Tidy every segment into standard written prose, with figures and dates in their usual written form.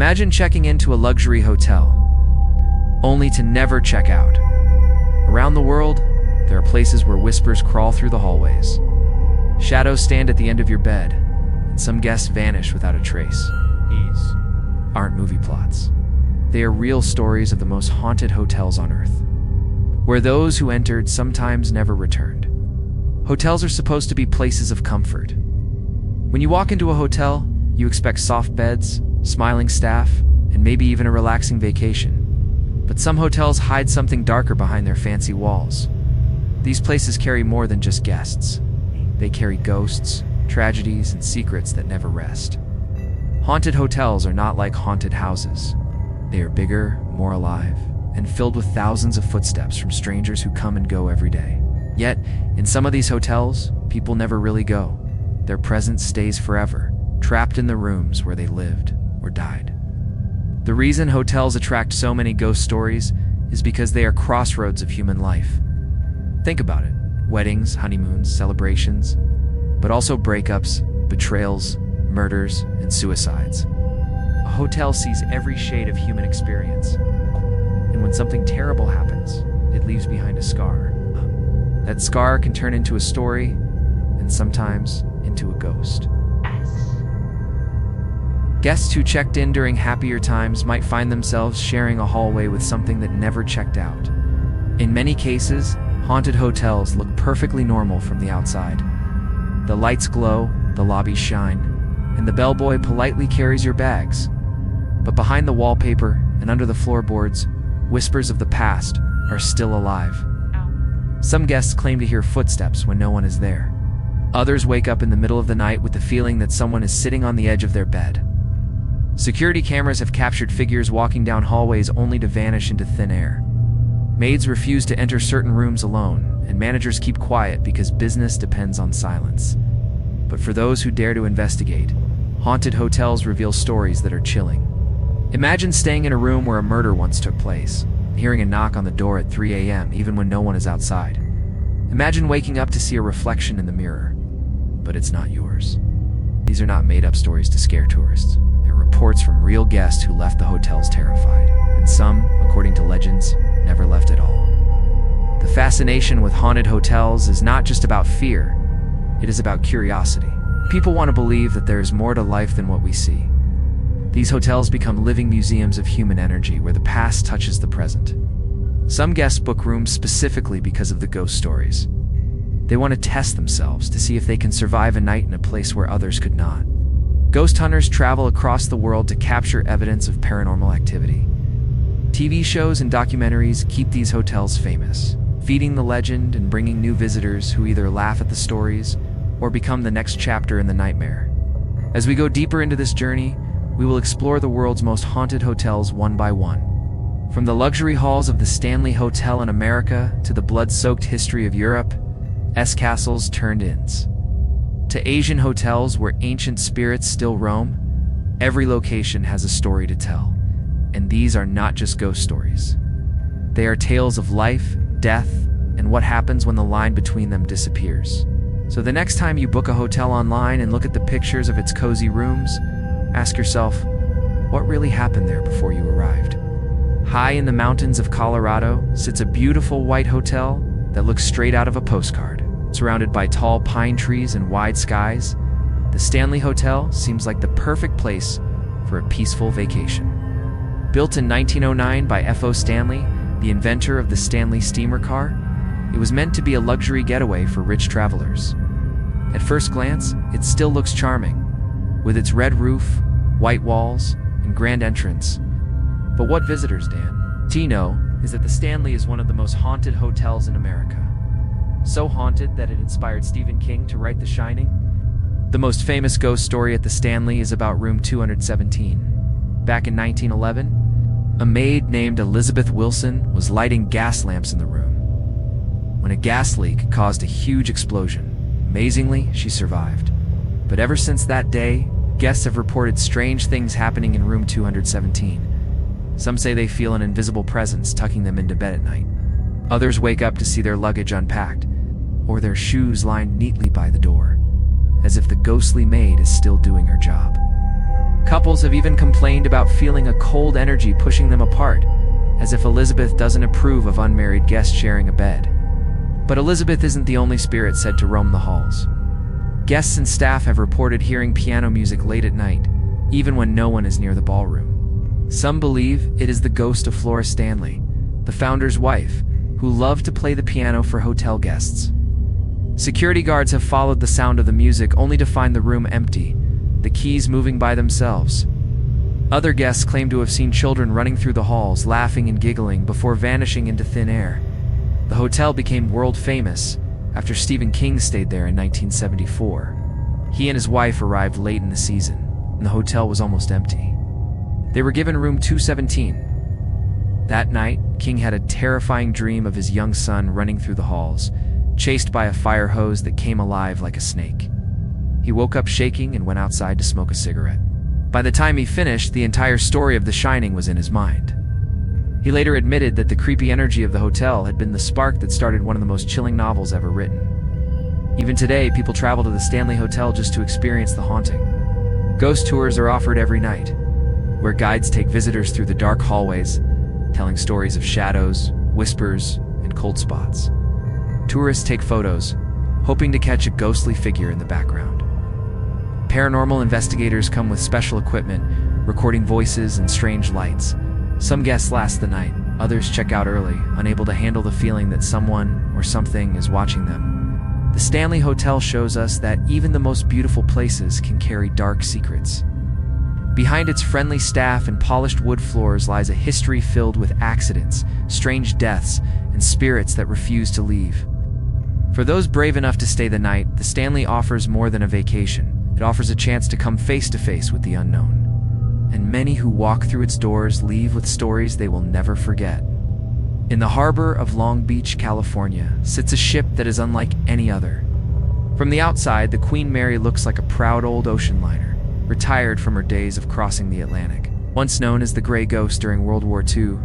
Imagine checking into a luxury hotel, only to never check out. Around the world, there are places where whispers crawl through the hallways. Shadows stand at the end of your bed, and some guests vanish without a trace. These aren't movie plots. They are real stories of the most haunted hotels on Earth, where those who entered sometimes never returned. Hotels are supposed to be places of comfort. When you walk into a hotel, you expect soft beds, smiling staff, and maybe even a relaxing vacation. But some hotels hide something darker behind their fancy walls. These places carry more than just guests. They carry ghosts, tragedies, and secrets that never rest. Haunted hotels are not like haunted houses. They are bigger, more alive, and filled with thousands of footsteps from strangers who come and go every day. Yet, in some of these hotels, people never really go. Their presence stays forever, trapped in the rooms where they lived or died. The reason hotels attract so many ghost stories is because they are crossroads of human life. Think about it: weddings, honeymoons, celebrations, but also breakups, betrayals, murders, and suicides. A hotel sees every shade of human experience. And when something terrible happens, it leaves behind a scar. That scar can turn into a story, and sometimes into a ghost. Guests who checked in during happier times might find themselves sharing a hallway with something that never checked out. In many cases, haunted hotels look perfectly normal from the outside. The lights glow, the lobbies shine, and the bellboy politely carries your bags. But behind the wallpaper and under the floorboards, whispers of the past are still alive. Some guests claim to hear footsteps when no one is there. Others wake up in the middle of the night with the feeling that someone is sitting on the edge of their bed. Security cameras have captured figures walking down hallways only to vanish into thin air. Maids refuse to enter certain rooms alone, and managers keep quiet because business depends on silence. But for those who dare to investigate, haunted hotels reveal stories that are chilling. Imagine staying in a room where a murder once took place, and hearing a knock on the door at 3 a.m. even when no one is outside. Imagine waking up to see a reflection in the mirror, but it's not yours. These are not made-up stories to scare tourists. They're reports from real guests who left the hotels terrified, and some, according to legends, never left at all. The fascination with haunted hotels is not just about fear, it is about curiosity. People want to believe that there is more to life than what we see. These hotels become living museums of human energy where the past touches the present. Some guests book rooms specifically because of the ghost stories. They want to test themselves to see if they can survive a night in a place where others could not. Ghost hunters travel across the world to capture evidence of paranormal activity. TV shows and documentaries keep these hotels famous, feeding the legend and bringing new visitors who either laugh at the stories or become the next chapter in the nightmare. As we go deeper into this journey, we will explore the world's most haunted hotels one by one. From the luxury halls of the Stanley Hotel in America to the blood-soaked history of Europe, castles turned inns. To Asian hotels where ancient spirits still roam, every location has a story to tell. And these are not just ghost stories. They are tales of life, death, and what happens when the line between them disappears. So the next time you book a hotel online and look at the pictures of its cozy rooms, ask yourself, what really happened there before you arrived? High in the mountains of Colorado sits a beautiful white hotel that looks straight out of a postcard. Surrounded by tall pine trees and wide skies, the Stanley Hotel seems like the perfect place for a peaceful vacation. Built in 1909 by F.O. Stanley, the inventor of the Stanley steamer car, it was meant to be a luxury getaway for rich travelers. At first glance, it still looks charming, with its red roof, white walls, and grand entrance. But what visitors, Dan, know is that the Stanley is one of the most haunted hotels in America. So haunted that it inspired Stephen King to write The Shining. The most famous ghost story at the Stanley is about room 217. Back in 1911, a maid named Elizabeth Wilson was lighting gas lamps in the room when a gas leak caused a huge explosion. Amazingly, she survived. But ever since that day, guests have reported strange things happening in room 217. Some say they feel an invisible presence tucking them into bed at night. Others wake up to see their luggage unpacked, or their shoes lined neatly by the door, as if the ghostly maid is still doing her job. Couples have even complained about feeling a cold energy pushing them apart, as if Elizabeth doesn't approve of unmarried guests sharing a bed. But Elizabeth isn't the only spirit said to roam the halls. Guests and staff have reported hearing piano music late at night, even when no one is near the ballroom. Some believe it is the ghost of Flora Stanley, the founder's wife, who loved to play the piano for hotel guests. Security guards have followed the sound of the music only to find the room empty, the keys moving by themselves. Other guests claim to have seen children running through the halls, laughing and giggling before vanishing into thin air. The hotel became world famous after Stephen King stayed there in 1974. He and his wife arrived late in the season, and the hotel was almost empty. They were given room 217. That night, King had a terrifying dream of his young son running through the halls, chased by a fire hose that came alive like a snake. He woke up shaking and went outside to smoke a cigarette. By the time he finished, the entire story of The Shining was in his mind. He later admitted that the creepy energy of the hotel had been the spark that started one of the most chilling novels ever written. Even today, people travel to the Stanley Hotel just to experience the haunting. Ghost tours are offered every night, where guides take visitors through the dark hallways, telling stories of shadows, whispers, and cold spots. Tourists take photos, hoping to catch a ghostly figure in the background. Paranormal investigators come with special equipment, recording voices and strange lights. Some guests last the night, others check out early, unable to handle the feeling that someone or something is watching them. The Stanley Hotel shows us that even the most beautiful places can carry dark secrets. Behind its friendly staff and polished wood floors lies a history filled with accidents, strange deaths, and spirits that refuse to leave. For those brave enough to stay the night, the Stanley offers more than a vacation. It offers a chance to come face to face with the unknown. And many who walk through its doors leave with stories they will never forget. In the harbor of Long Beach, California, sits a ship that is unlike any other. From the outside, the Queen Mary looks like a proud old ocean liner, retired from her days of crossing the Atlantic. Once known as the Gray Ghost during World War II,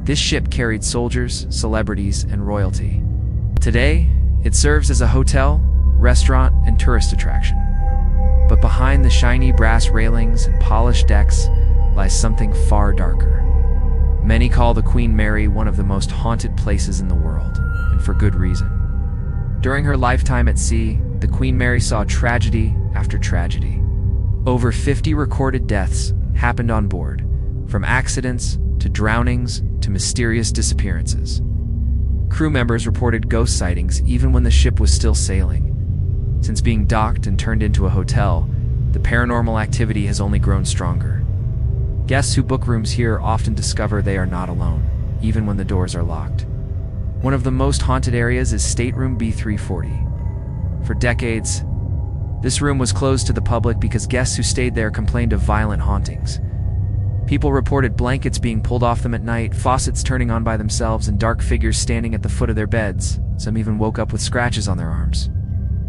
this ship carried soldiers, celebrities, and royalty. Today, it serves as a hotel, restaurant, and tourist attraction. But behind the shiny brass railings and polished decks lies something far darker. Many call the Queen Mary one of the most haunted places in the world, and for good reason. During her lifetime at sea, the Queen Mary saw tragedy after tragedy. Over 50 recorded deaths happened on board, from accidents to drownings to mysterious disappearances. Crew members reported ghost sightings even when the ship was still sailing. Since being docked and turned into a hotel, the paranormal activity has only grown stronger. Guests who book rooms here often discover they are not alone, even when the doors are locked. One of the most haunted areas is Stateroom B340. For decades, this room was closed to the public because guests who stayed there complained of violent hauntings. People reported blankets being pulled off them at night, faucets turning on by themselves, and dark figures standing at the foot of their beds. Some even woke up with scratches on their arms.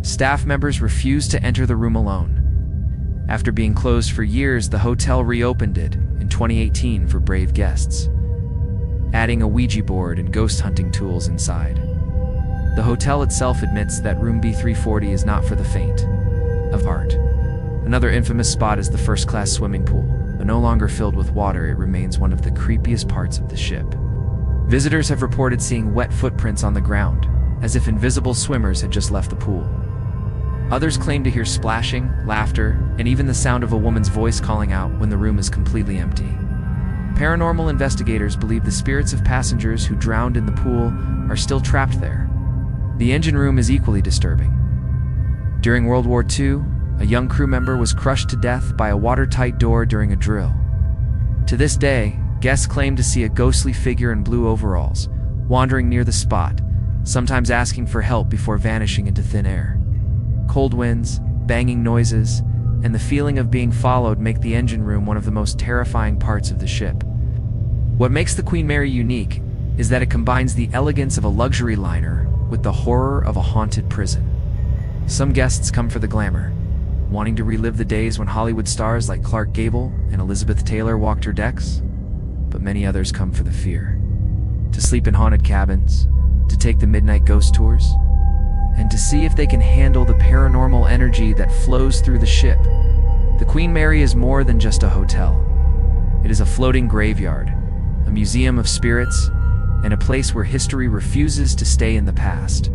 Staff members refused to enter the room alone. After being closed for years, the hotel reopened it in 2018 for brave guests, adding a Ouija board and ghost hunting tools inside. The hotel itself admits that room B340 is not for the faint of heart. Another infamous spot is the first-class swimming pool. Though no longer filled with water, it remains one of the creepiest parts of the ship. Visitors have reported seeing wet footprints on the ground, as if invisible swimmers had just left the pool. Others claim to hear splashing, laughter, and even the sound of a woman's voice calling out when the room is completely empty. Paranormal investigators believe the spirits of passengers who drowned in the pool are still trapped there. The engine room is equally disturbing. During World War II, a young crew member was crushed to death by a watertight door during a drill. To this day, guests claim to see a ghostly figure in blue overalls, wandering near the spot, sometimes asking for help before vanishing into thin air. Cold winds, banging noises, and the feeling of being followed make the engine room one of the most terrifying parts of the ship. What makes the Queen Mary unique is that it combines the elegance of a luxury liner with the horror of a haunted prison. Some guests come for the glamour, wanting to relive the days when Hollywood stars like Clark Gable and Elizabeth Taylor walked her decks. But many others come for the fear. To sleep in haunted cabins, to take the midnight ghost tours, and to see if they can handle the paranormal energy that flows through the ship. The Queen Mary is more than just a hotel. It is a floating graveyard, a museum of spirits, and a place where history refuses to stay in the past.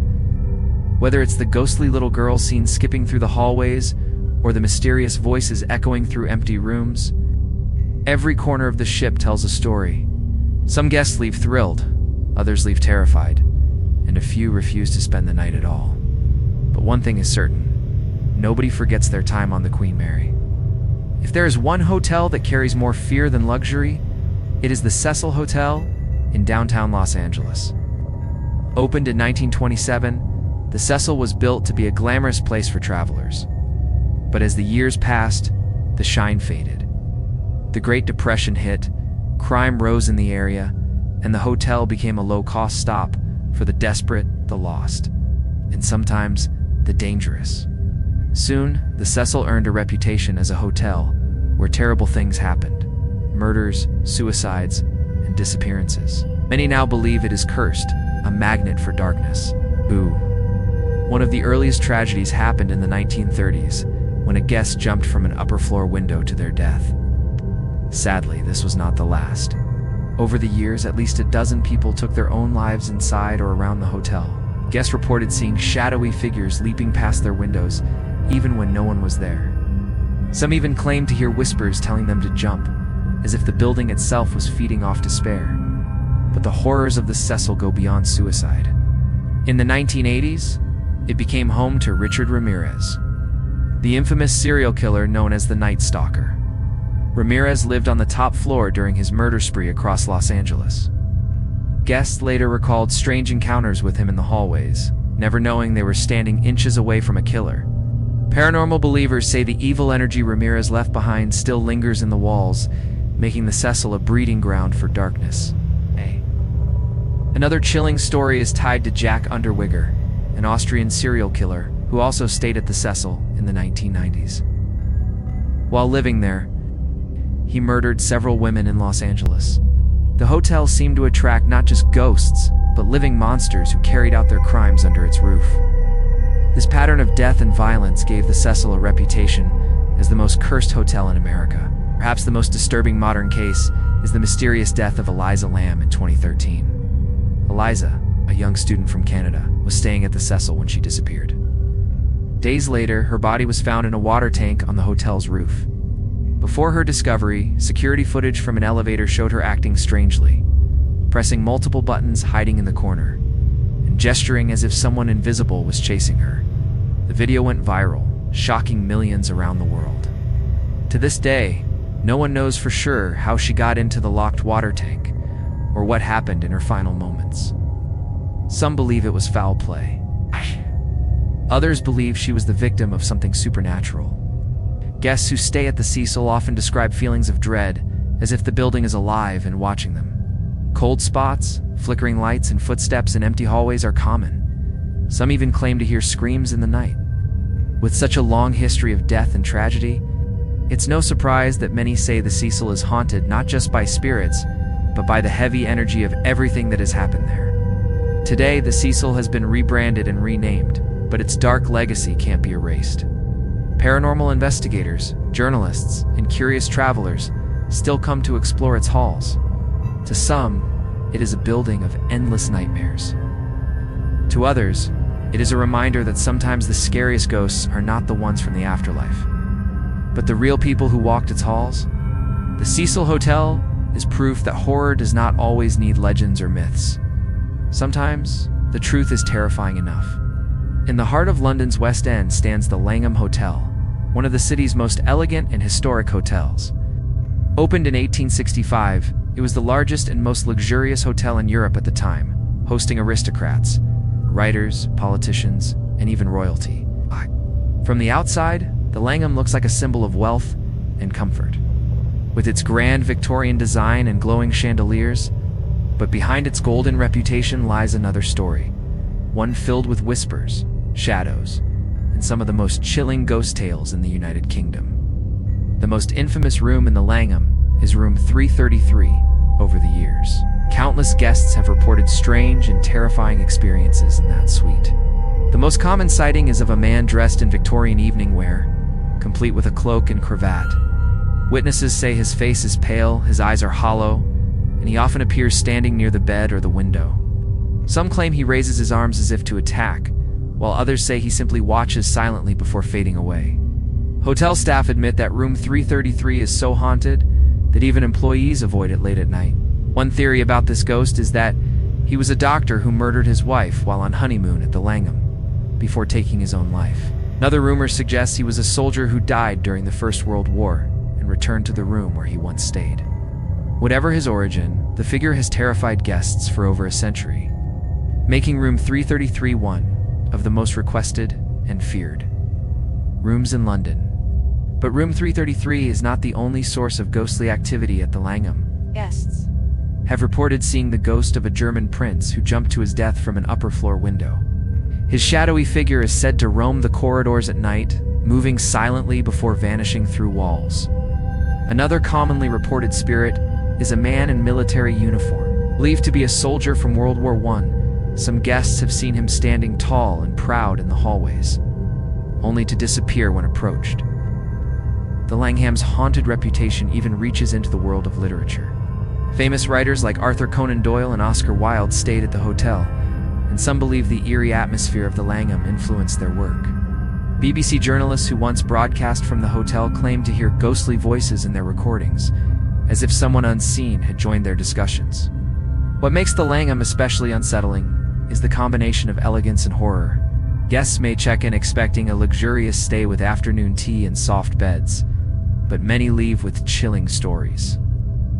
Whether it's the ghostly little girl seen skipping through the hallways or the mysterious voices echoing through empty rooms, every corner of the ship tells a story. Some guests leave thrilled, others leave terrified, and a few refuse to spend the night at all. But one thing is certain: nobody forgets their time on the Queen Mary. If there is one hotel that carries more fear than luxury, it is the Cecil Hotel in downtown Los Angeles. Opened in 1927, the Cecil was built to be a glamorous place for travelers. But as the years passed, the shine faded. The Great Depression hit, crime rose in the area, and the hotel became a low-cost stop for the desperate, the lost, and sometimes the dangerous. Soon, the Cecil earned a reputation as a hotel where terrible things happened: murders, suicides, and disappearances. Many now believe it is cursed, a magnet for darkness. Boo. One of the earliest tragedies happened in the 1930s, when a guest jumped from an upper-floor window to their death. Sadly, this was not the last. Over the years, at least a dozen people took their own lives inside or around the hotel. Guests reported seeing shadowy figures leaping past their windows, even when no one was there. Some even claimed to hear whispers telling them to jump, as if the building itself was feeding off despair. But the horrors of the Cecil go beyond suicide. In the 1980s, it became home to Richard Ramirez, the infamous serial killer known as the Night Stalker. Ramirez lived on the top floor during his murder spree across Los Angeles. Guests later recalled strange encounters with him in the hallways, never knowing they were standing inches away from a killer. Paranormal believers say the evil energy Ramirez left behind still lingers in the walls, making the Cecil a breeding ground for darkness. Another chilling story is tied to Jack Unterweger, an Austrian serial killer who also stayed at the Cecil in the 1990s. While living there, he murdered several women in Los Angeles. The hotel seemed to attract not just ghosts, but living monsters who carried out their crimes under its roof. This pattern of death and violence gave the Cecil a reputation as the most cursed hotel in America. Perhaps the most disturbing modern case is the mysterious death of Eliza Lamb in 2013. Eliza, a young student from Canada, was staying at the Cecil when she disappeared. Days later, her body was found in a water tank on the hotel's roof. Before her discovery, security footage from an elevator showed her acting strangely, pressing multiple buttons, hiding in the corner, and gesturing as if someone invisible was chasing her. The video went viral, shocking millions around the world. To this day, no one knows for sure how she got into the locked water tank, or what happened in her final moments. Some believe it was foul play. Others believe she was the victim of something supernatural. Guests who stay at the Cecil often describe feelings of dread, as if the building is alive and watching them. Cold spots, flickering lights, and footsteps in empty hallways are common. Some even claim to hear screams in the night. With such a long history of death and tragedy, it's no surprise that many say the Cecil is haunted not just by spirits, but by the heavy energy of everything that has happened there. Today, the Cecil has been rebranded and renamed, but its dark legacy can't be erased. Paranormal investigators, journalists, and curious travelers still come to explore its halls. To some, it is a building of endless nightmares. To others, it is a reminder that sometimes the scariest ghosts are not the ones from the afterlife, but the real people who walked its halls. The Cecil Hotel is proof that horror does not always need legends or myths. Sometimes, the truth is terrifying enough. In the heart of London's West End stands the Langham Hotel, one of the city's most elegant and historic hotels. Opened in 1865, it was the largest and most luxurious hotel in Europe at the time, hosting aristocrats, writers, politicians, and even royalty. From the outside, the Langham looks like a symbol of wealth and comfort, with its grand Victorian design and glowing chandeliers. But behind its golden reputation lies another story, one filled with whispers, shadows, and some of the most chilling ghost tales in the United Kingdom. The most infamous room in the Langham is room 333. Over the years, countless guests have reported strange and terrifying experiences in that suite. The most common sighting is of a man dressed in Victorian evening wear, complete with a cloak and cravat. Witnesses say his face is pale, his eyes are hollow, and he often appears standing near the bed or the window. Some claim he raises his arms as if to attack, while others say he simply watches silently before fading away. Hotel staff admit that room 333 is so haunted that even employees avoid it late at night. One theory about this ghost is that he was a doctor who murdered his wife while on honeymoon at the Langham, before taking his own life. Another rumor suggests he was a soldier who died during the First World War and returned to the room where he once stayed. Whatever his origin, the figure has terrified guests for over a century, making room 333 one of the most requested and feared rooms in London. But room 333 is not the only source of ghostly activity at the Langham. Guests Have reported seeing the ghost of a German prince who jumped to his death from an upper floor window. His shadowy figure is said to roam the corridors at night, moving silently before vanishing through walls. Another commonly reported spirit is a man in military uniform. Believed to be a soldier from World War I, some guests have seen him standing tall and proud in the hallways, only to disappear when approached. The Langham's haunted reputation even reaches into the world of literature. Famous writers like Arthur Conan Doyle and Oscar Wilde stayed at the hotel, and some believe the eerie atmosphere of the Langham influenced their work. BBC journalists who once broadcast from the hotel claimed to hear ghostly voices in their recordings, as if someone unseen had joined their discussions. What makes the Langham especially unsettling is the combination of elegance and horror. Guests may check in expecting a luxurious stay with afternoon tea and soft beds, but many leave with chilling stories.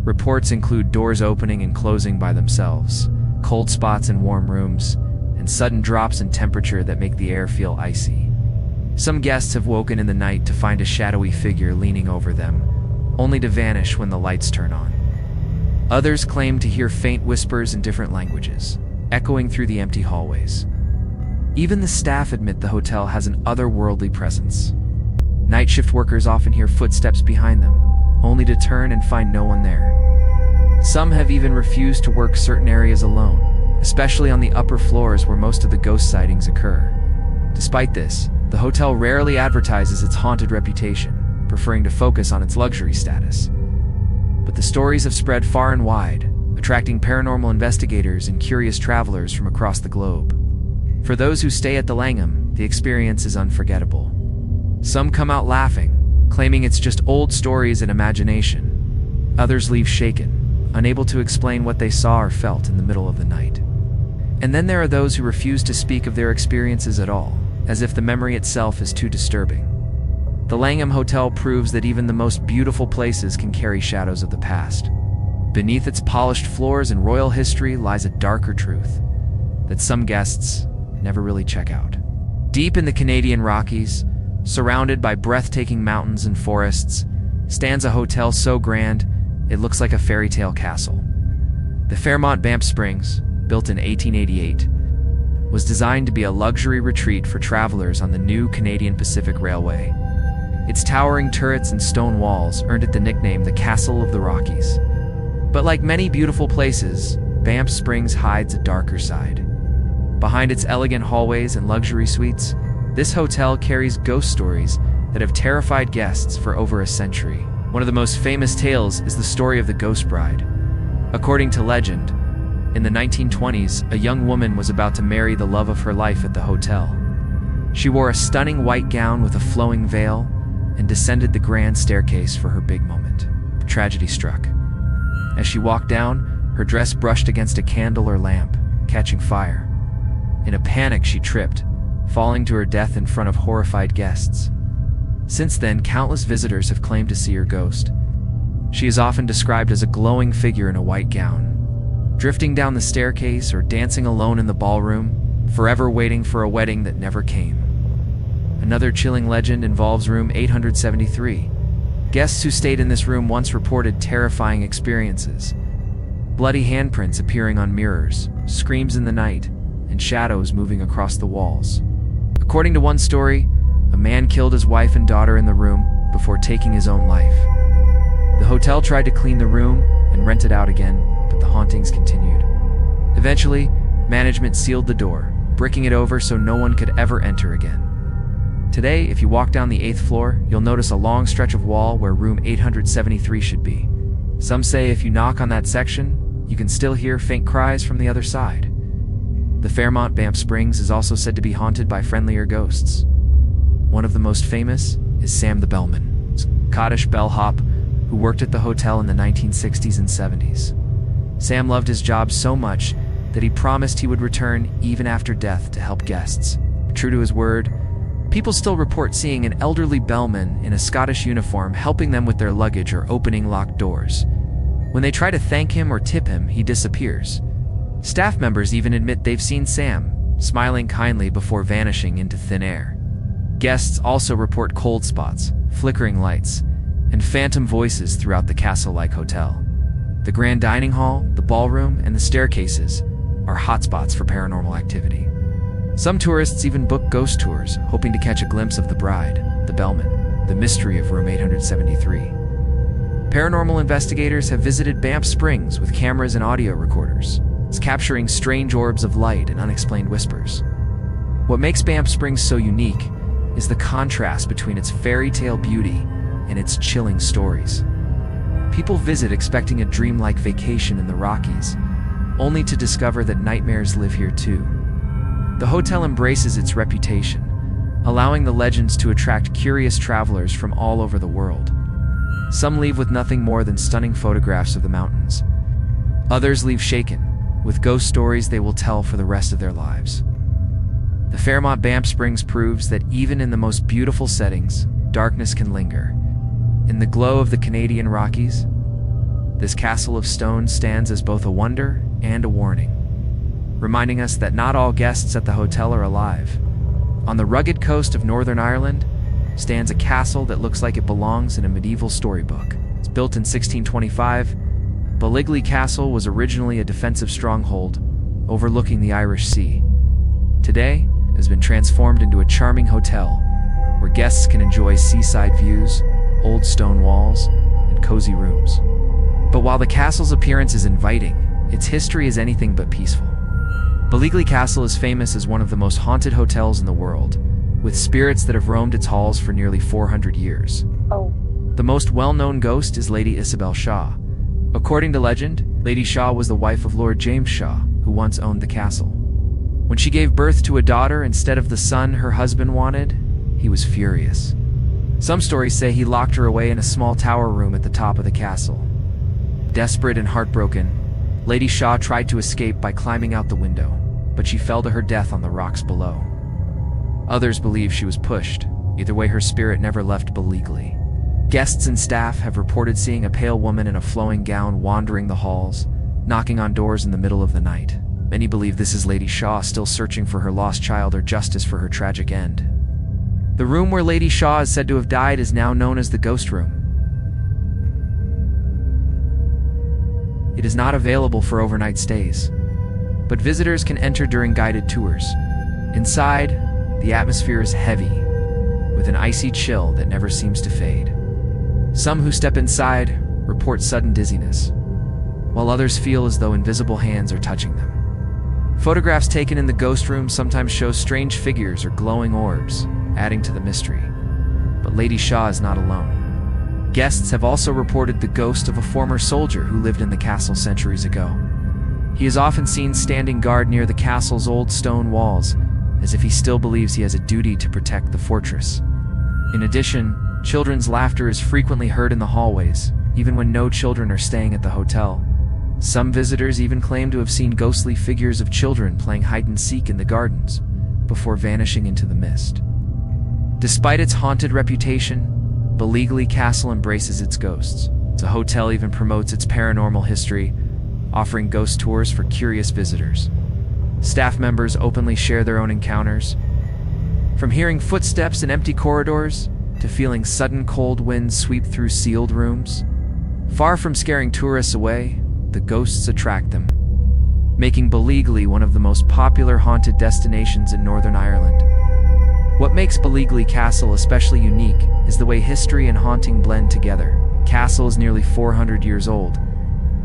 Reports include doors opening and closing by themselves, cold spots in warm rooms, and sudden drops in temperature that make the air feel icy. Some guests have woken in the night to find a shadowy figure leaning over them, only to vanish when the lights turn on. Others claim to hear faint whispers in different languages, echoing through the empty hallways. Even the staff admit the hotel has an otherworldly presence. Night shift workers often hear footsteps behind them, only to turn and find no one there. Some have even refused to work certain areas alone, especially on the upper floors where most of the ghost sightings occur. Despite this, the hotel rarely advertises its haunted reputation, preferring to focus on its luxury status. But the stories have spread far and wide, attracting paranormal investigators and curious travelers from across the globe. For those who stay at the Langham, the experience is unforgettable. Some come out laughing, claiming it's just old stories and imagination. Others leave shaken, unable to explain what they saw or felt in the middle of the night. And then there are those who refuse to speak of their experiences at all, as if the memory itself is too disturbing. The Langham Hotel proves that even the most beautiful places can carry shadows of the past. Beneath its polished floors and royal history lies a darker truth that some guests never really check out. Deep in the Canadian Rockies, surrounded by breathtaking mountains and forests, stands a hotel so grand it looks like a fairy tale castle. The Fairmont Banff Springs, built in 1888, was designed to be a luxury retreat for travelers on the new Canadian Pacific Railway. Its towering turrets and stone walls earned it the nickname the Castle of the Rockies. But like many beautiful places, Banff Springs hides a darker side. Behind its elegant hallways and luxury suites, this hotel carries ghost stories that have terrified guests for over a century. One of the most famous tales is the story of the Ghost Bride. According to legend, in the 1920s, a young woman was about to marry the love of her life at the hotel. She wore a stunning white gown with a flowing veil and descended the grand staircase for her big moment. Tragedy struck. As she walked down, her dress brushed against a candle or lamp, catching fire. In a panic, she tripped, falling to her death in front of horrified guests. Since then, countless visitors have claimed to see her ghost. She is often described as a glowing figure in a white gown, drifting down the staircase or dancing alone in the ballroom, forever waiting for a wedding that never came. Another chilling legend involves room 873. Guests who stayed in this room once reported terrifying experiences. Bloody handprints appearing on mirrors, screams in the night, and shadows moving across the walls. According to one story, a man killed his wife and daughter in the room before taking his own life. The hotel tried to clean the room and rent it out again, but the hauntings continued. Eventually, management sealed the door, bricking it over so no one could ever enter again. Today, if you walk down the 8th floor, you'll notice a long stretch of wall where room 873 should be. Some say if you knock on that section, you can still hear faint cries from the other side. The Fairmont Banff Springs is also said to be haunted by friendlier ghosts. One of the most famous is Sam the Bellman, a Scottish bellhop who worked at the hotel in the 1960s and 70s. Sam loved his job so much that he promised he would return even after death to help guests. True to his word, people still report seeing an elderly bellman in a Scottish uniform helping them with their luggage or opening locked doors. When they try to thank him or tip him, he disappears. Staff members even admit they've seen Sam, smiling kindly before vanishing into thin air. Guests also report cold spots, flickering lights, and phantom voices throughout the castle-like hotel. The grand dining hall, the ballroom, and the staircases are hotspots for paranormal activity. Some tourists even book ghost tours, hoping to catch a glimpse of the bride, the bellman, the mystery of room 873. Paranormal investigators have visited Banff Springs with cameras and audio recorders, capturing strange orbs of light and unexplained whispers. What makes Banff Springs so unique is the contrast between its fairy tale beauty and its chilling stories. People visit expecting a dreamlike vacation in the Rockies, only to discover that nightmares live here too. The hotel embraces its reputation, allowing the legends to attract curious travelers from all over the world. Some leave with nothing more than stunning photographs of the mountains. Others leave shaken, with ghost stories they will tell for the rest of their lives. The Fairmont Banff Springs proves that even in the most beautiful settings, darkness can linger. In the glow of the Canadian Rockies, this castle of stone stands as both a wonder and a warning, reminding us that not all guests at the hotel are alive. On the rugged coast of Northern Ireland stands a castle that looks like it belongs in a medieval storybook. It's built in 1625. Balligley Castle was originally a defensive stronghold overlooking the Irish Sea. Today, it has been transformed into a charming hotel where guests can enjoy seaside views, old stone walls, and cozy rooms. But while the castle's appearance is inviting, its history is anything but peaceful. Balligley Castle is famous as one of the most haunted hotels in the world, with spirits that have roamed its halls for nearly 400 years. The most well-known ghost is Lady Isabel Shaw. According to legend, Lady Shaw was the wife of Lord James Shaw, who once owned the castle. When she gave birth to a daughter instead of the son her husband wanted, he was furious. Some stories say he locked her away in a small tower room at the top of the castle. Desperate and heartbroken, Lady Shaw tried to escape by climbing out the window, but she fell to her death on the rocks below. Others believe she was pushed. Either way, her spirit never left Balligley. Guests and staff have reported seeing a pale woman in a flowing gown wandering the halls, knocking on doors in the middle of the night. Many believe this is Lady Shaw still searching for her lost child or justice for her tragic end. The room where Lady Shaw is said to have died is now known as the Ghost Room. It is not available for overnight stays, but visitors can enter during guided tours. Inside, the atmosphere is heavy, with an icy chill that never seems to fade. Some who step inside report sudden dizziness, while others feel as though invisible hands are touching them. Photographs taken in the ghost room sometimes show strange figures or glowing orbs, adding to the mystery. But Lady Shaw is not alone. Guests have also reported the ghost of a former soldier who lived in the castle centuries ago. He is often seen standing guard near the castle's old stone walls, as if he still believes he has a duty to protect the fortress. In addition, children's laughter is frequently heard in the hallways, even when no children are staying at the hotel. Some visitors even claim to have seen ghostly figures of children playing hide-and-seek in the gardens, before vanishing into the mist. Despite its haunted reputation, Balligley Castle embraces its ghosts. The hotel even promotes its paranormal history, offering ghost tours for curious visitors. Staff members openly share their own encounters, from hearing footsteps in empty corridors to feeling sudden cold winds sweep through sealed rooms. Far from scaring tourists away, the ghosts attract them, making Balligley one of the most popular haunted destinations in Northern Ireland. What makes Balligley Castle especially unique is the way history and haunting blend together. The castle is nearly 400 years old,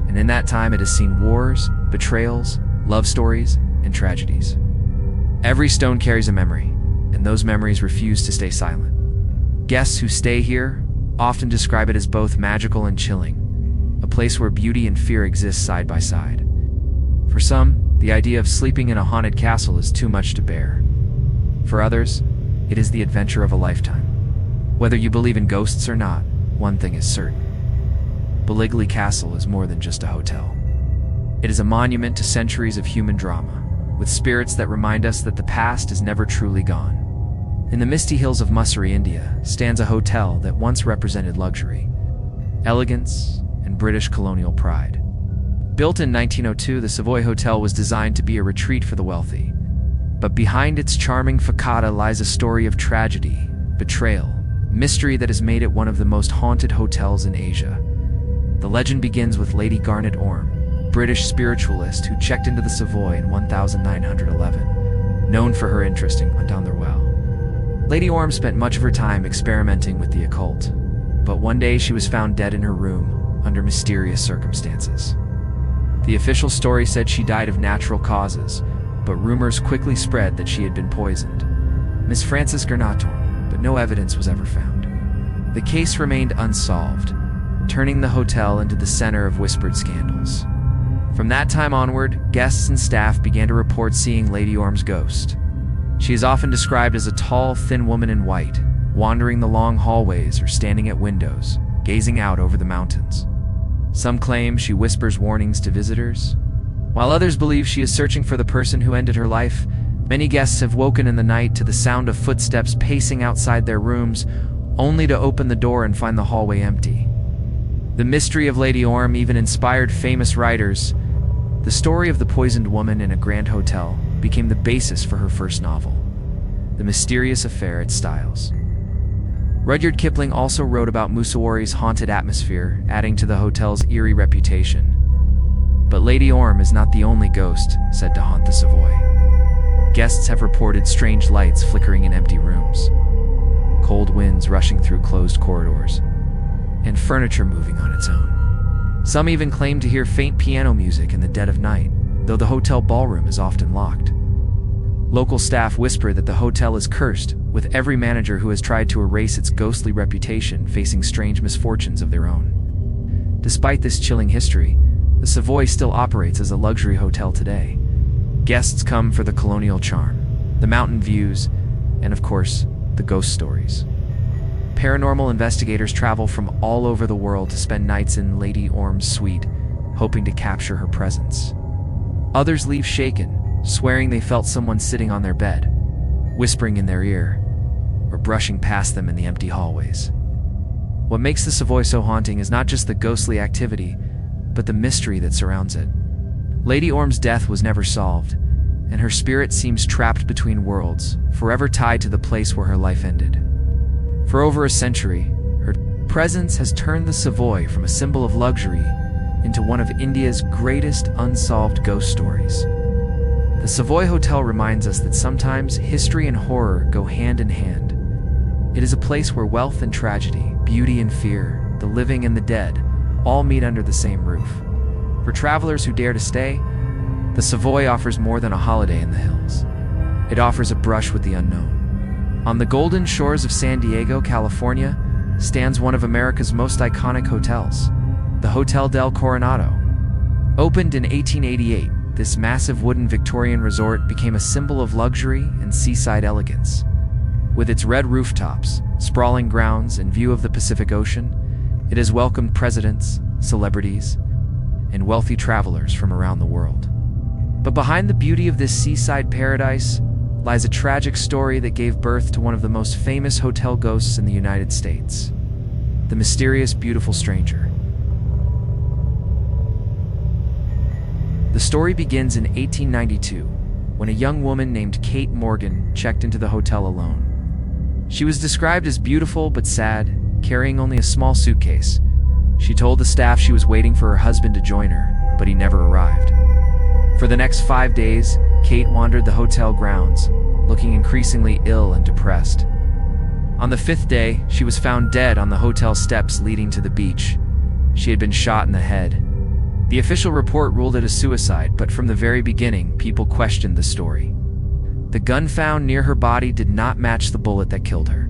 and in that time it has seen wars, betrayals, love stories, and tragedies. Every stone carries a memory, and those memories refuse to stay silent. Guests who stay here often describe it as both magical and chilling, a place where beauty and fear exist side by side. For some, the idea of sleeping in a haunted castle is too much to bear. For others, it is the adventure of a lifetime. Whether you believe in ghosts or not, one thing is certain. Baligli Castle is more than just a hotel. It is a monument to centuries of human drama, with spirits that remind us that the past is never truly gone. In the misty hills of Mussoorie, India, stands a hotel that once represented luxury, elegance, and British colonial pride. Built in 1902, the Savoy Hotel was designed to be a retreat for the wealthy. But behind its charming facade lies a story of tragedy, betrayal, mystery that has made it one of the most haunted hotels in Asia. The legend begins with Lady Garnet Orme, British spiritualist who checked into the Savoy in 1911, known for her interest in down their well. Lady Orme spent much of her time experimenting with the occult, but one day she was found dead in her room under mysterious circumstances. The official story said she died of natural causes, but rumors quickly spread that she had been poisoned. Miss Frances Garnet Orme, but no evidence was ever found. The case remained unsolved, turning the hotel into the center of whispered scandals. From that time onward, guests and staff began to report seeing Lady Orme's ghost. She is often described as a tall, thin woman in white, wandering the long hallways or standing at windows, gazing out over the mountains. Some claim she whispers warnings to visitors, while others believe she is searching for the person who ended her life. Many guests have woken in the night to the sound of footsteps pacing outside their rooms, only to open the door and find the hallway empty. The mystery of Lady Orme even inspired famous writers. The story of the poisoned woman in a grand hotel became the basis for her first novel, The Mysterious Affair at Styles. Rudyard Kipling also wrote about Moosooarie's haunted atmosphere, adding to the hotel's eerie reputation. But Lady Orme is not the only ghost said to haunt the Savoy. Guests have reported strange lights flickering in empty rooms, cold winds rushing through closed corridors, and furniture moving on its own. Some even claim to hear faint piano music in the dead of night, though the hotel ballroom is often locked. Local staff whisper that the hotel is cursed, with every manager who has tried to erase its ghostly reputation facing strange misfortunes of their own. Despite this chilling history, the Savoy still operates as a luxury hotel today. Guests come for the colonial charm, the mountain views, and of course, the ghost stories. Paranormal investigators travel from all over the world to spend nights in Lady Orme's suite, hoping to capture her presence. Others leave shaken, swearing they felt someone sitting on their bed, whispering in their ear, or brushing past them in the empty hallways. What makes the Savoy so haunting is not just the ghostly activity, but the mystery that surrounds it. Lady Orme's death was never solved, and her spirit seems trapped between worlds, forever tied to the place where her life ended. For over a century, her presence has turned the Savoy from a symbol of luxury into one of India's greatest unsolved ghost stories. The Savoy Hotel reminds us that sometimes history and horror go hand in hand. It is a place where wealth and tragedy, beauty and fear, the living and the dead, all meet under the same roof. For travelers who dare to stay, the Savoy offers more than a holiday in the hills. It offers a brush with the unknown. On the golden shores of San Diego, California, stands one of America's most iconic hotels, the Hotel del Coronado. Opened in 1888, this massive wooden Victorian resort became a symbol of luxury and seaside elegance. With its red rooftops, sprawling grounds, and view of the Pacific Ocean, it has welcomed presidents, celebrities, and wealthy travelers from around the world. But behind the beauty of this seaside paradise lies a tragic story that gave birth to one of the most famous hotel ghosts in the United States, the mysterious beautiful stranger. The story begins in 1892, when a young woman named Kate Morgan checked into the hotel alone. She was described as beautiful but sad, carrying only a small suitcase. She told the staff she was waiting for her husband to join her, but he never arrived. For the next 5 days, Kate wandered the hotel grounds, looking increasingly ill and depressed. On the 5th day, she was found dead on the hotel steps leading to the beach. She had been shot in the head. The official report ruled it a suicide, but from the very beginning, people questioned the story. The gun found near her body did not match the bullet that killed her.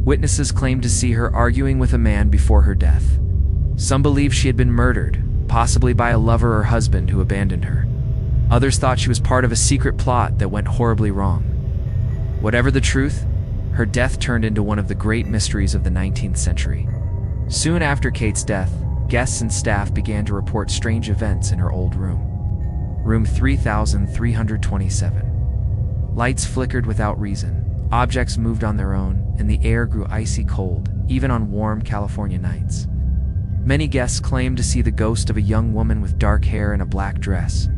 Witnesses claimed to see her arguing with a man before her death. Some believe she had been murdered, possibly by a lover or husband who abandoned her. Others thought she was part of a secret plot that went horribly wrong. Whatever the truth, her death turned into one of the great mysteries of the 19th century. Soon after Kate's death, guests and staff began to report strange events in her old room. Room 3327. Lights flickered without reason, objects moved on their own, and the air grew icy cold, even on warm California nights. Many guests claimed to see the ghost of a young woman with dark hair and a black dress,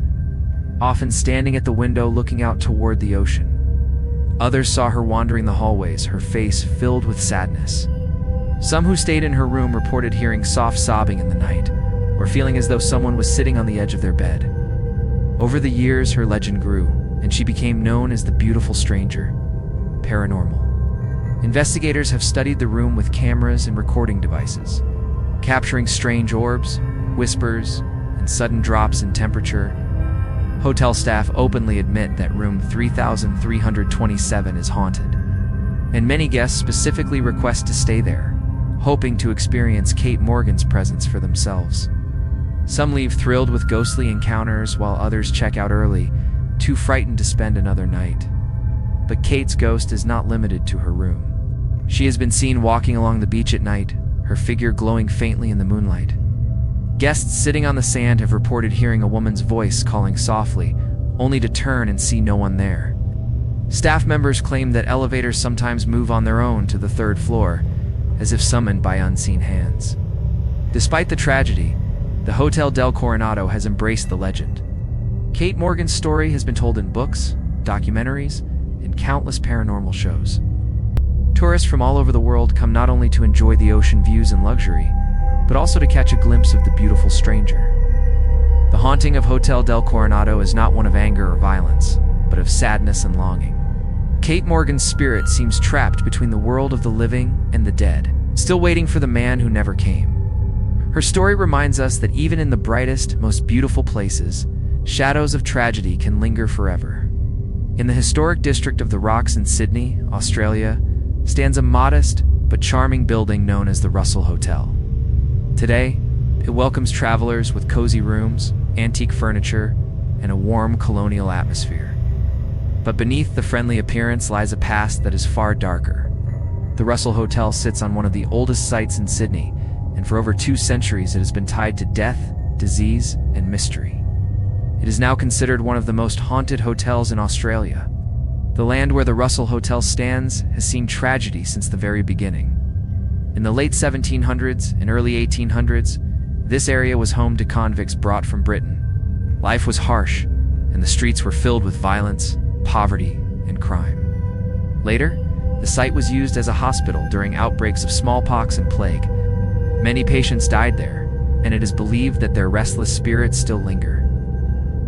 often standing at the window looking out toward the ocean. Others saw her wandering the hallways, her face filled with sadness. Some who stayed in her room reported hearing soft sobbing in the night, or feeling as though someone was sitting on the edge of their bed. Over the years, her legend grew, and she became known as the beautiful stranger. Paranormal. Investigators have studied the room with cameras and recording devices, capturing strange orbs, whispers, and sudden drops in temperature. Hotel staff openly admit that room 3327 is haunted, and many guests specifically request to stay there, hoping to experience Kate Morgan's presence for themselves. Some leave thrilled with ghostly encounters, while others check out early, too frightened to spend another night. But Kate's ghost is not limited to her room. She has been seen walking along the beach at night, her figure glowing faintly in the moonlight. Guests sitting on the sand have reported hearing a woman's voice calling softly, only to turn and see no one there. Staff members claim that elevators sometimes move on their own to the third floor, as if summoned by unseen hands. Despite the tragedy, the Hotel del Coronado has embraced the legend. Kate Morgan's story has been told in books, documentaries, and countless paranormal shows. Tourists from all over the world come not only to enjoy the ocean views and luxury, but also to catch a glimpse of the beautiful stranger. The haunting of Hotel del Coronado is not one of anger or violence, but of sadness and longing. Kate Morgan's spirit seems trapped between the world of the living and the dead, still waiting for the man who never came. Her story reminds us that even in the brightest, most beautiful places, shadows of tragedy can linger forever. In the historic district of the Rocks in Sydney, Australia, stands a modest but charming building known as the Russell Hotel. Today, it welcomes travelers with cozy rooms, antique furniture, and a warm colonial atmosphere. But beneath the friendly appearance lies a past that is far darker. The Russell Hotel sits on one of the oldest sites in Sydney, and for over 2 centuries it has been tied to death, disease, and mystery. It is now considered one of the most haunted hotels in Australia. The land where the Russell Hotel stands has seen tragedy since the very beginning. In the late 1700s and early 1800s, this area was home to convicts brought from Britain. Life was harsh, and the streets were filled with violence, poverty, and crime. Later, the site was used as a hospital during outbreaks of smallpox and plague. Many patients died there, and it is believed that their restless spirits still linger.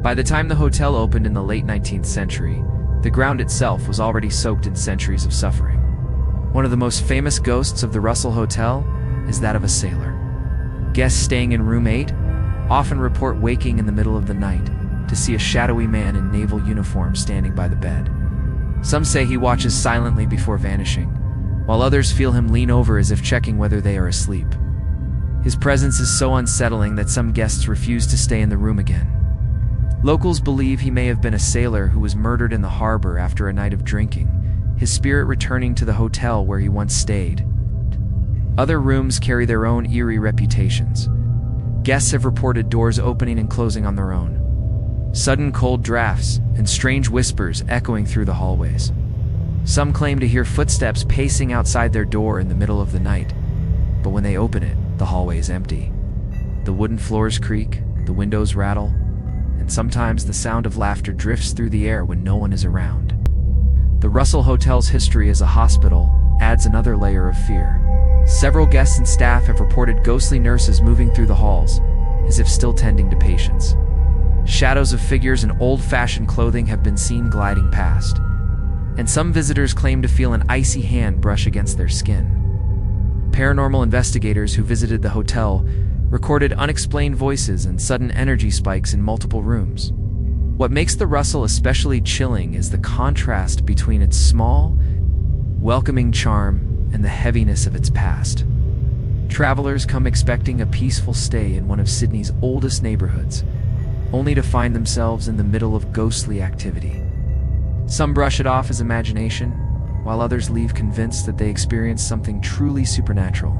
By the time the hotel opened in the late 19th century, the ground itself was already soaked in centuries of suffering. One of the most famous ghosts of the Russell Hotel is that of a sailor. Guests staying in room 8 often report waking in the middle of the night to see a shadowy man in naval uniform standing by the bed. Some say he watches silently before vanishing, while others feel him lean over as if checking whether they are asleep. His presence is so unsettling that some guests refuse to stay in the room again. Locals believe he may have been a sailor who was murdered in the harbor after a night of drinking, his spirit returning to the hotel where he once stayed. Other rooms carry their own eerie reputations. Guests have reported doors opening and closing on their own, sudden cold drafts, and strange whispers echoing through the hallways. Some claim to hear footsteps pacing outside their door in the middle of the night, but when they open it, the hallway is empty. The wooden floors creak, the windows rattle, and sometimes the sound of laughter drifts through the air when no one is around. The Russell Hotel's history as a hospital adds another layer of fear. Several guests and staff have reported ghostly nurses moving through the halls, as if still tending to patients. Shadows of figures in old-fashioned clothing have been seen gliding past, and some visitors claim to feel an icy hand brush against their skin. Paranormal investigators who visited the hotel recorded unexplained voices and sudden energy spikes in multiple rooms. What makes the Russell especially chilling is the contrast between its small, welcoming charm and the heaviness of its past. Travelers come expecting a peaceful stay in one of Sydney's oldest neighborhoods, only to find themselves in the middle of ghostly activity. Some brush it off as imagination, while others leave convinced that they experienced something truly supernatural.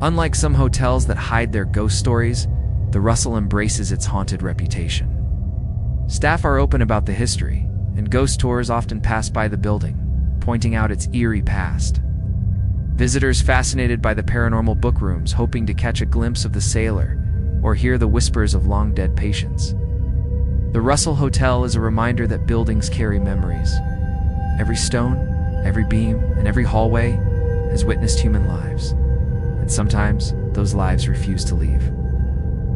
Unlike some hotels that hide their ghost stories, the Russell embraces its haunted reputation. Staff are open about the history, and ghost tours often pass by the building, pointing out its eerie past. Visitors fascinated by the paranormal book rooms, hoping to catch a glimpse of the sailor or hear the whispers of long-dead patients. The Russell Hotel is a reminder that buildings carry memories. Every stone, every beam, and every hallway has witnessed human lives, and sometimes those lives refuse to leave.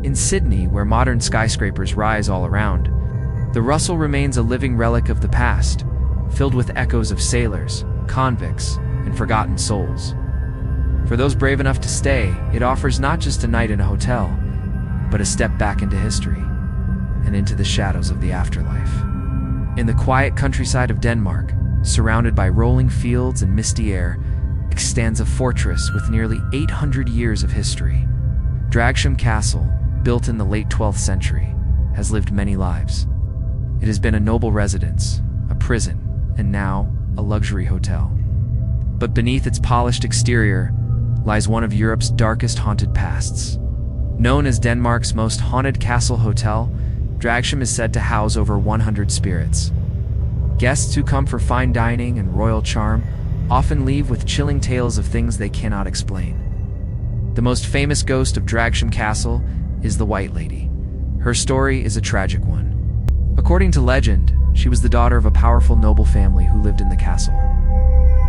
In Sydney, where modern skyscrapers rise all around, the Russell remains a living relic of the past, filled with echoes of sailors, convicts, and forgotten souls. For those brave enough to stay, it offers not just a night in a hotel, but a step back into history and into the shadows of the afterlife. In the quiet countryside of Denmark, surrounded by rolling fields and misty air, stands a fortress with nearly 800 years of history. Dragsham Castle, built in the late 12th century, has lived many lives. It has been a noble residence, a prison, and now a luxury hotel. But beneath its polished exterior lies one of Europe's darkest haunted pasts. Known as Denmark's most haunted castle hotel, Dragsham is said to house over 100 spirits. Guests who come for fine dining and royal charm often leave with chilling tales of things they cannot explain. The most famous ghost of Dragsham Castle is the White Lady. Her story is a tragic one. According to legend, she was the daughter of a powerful noble family who lived in the castle.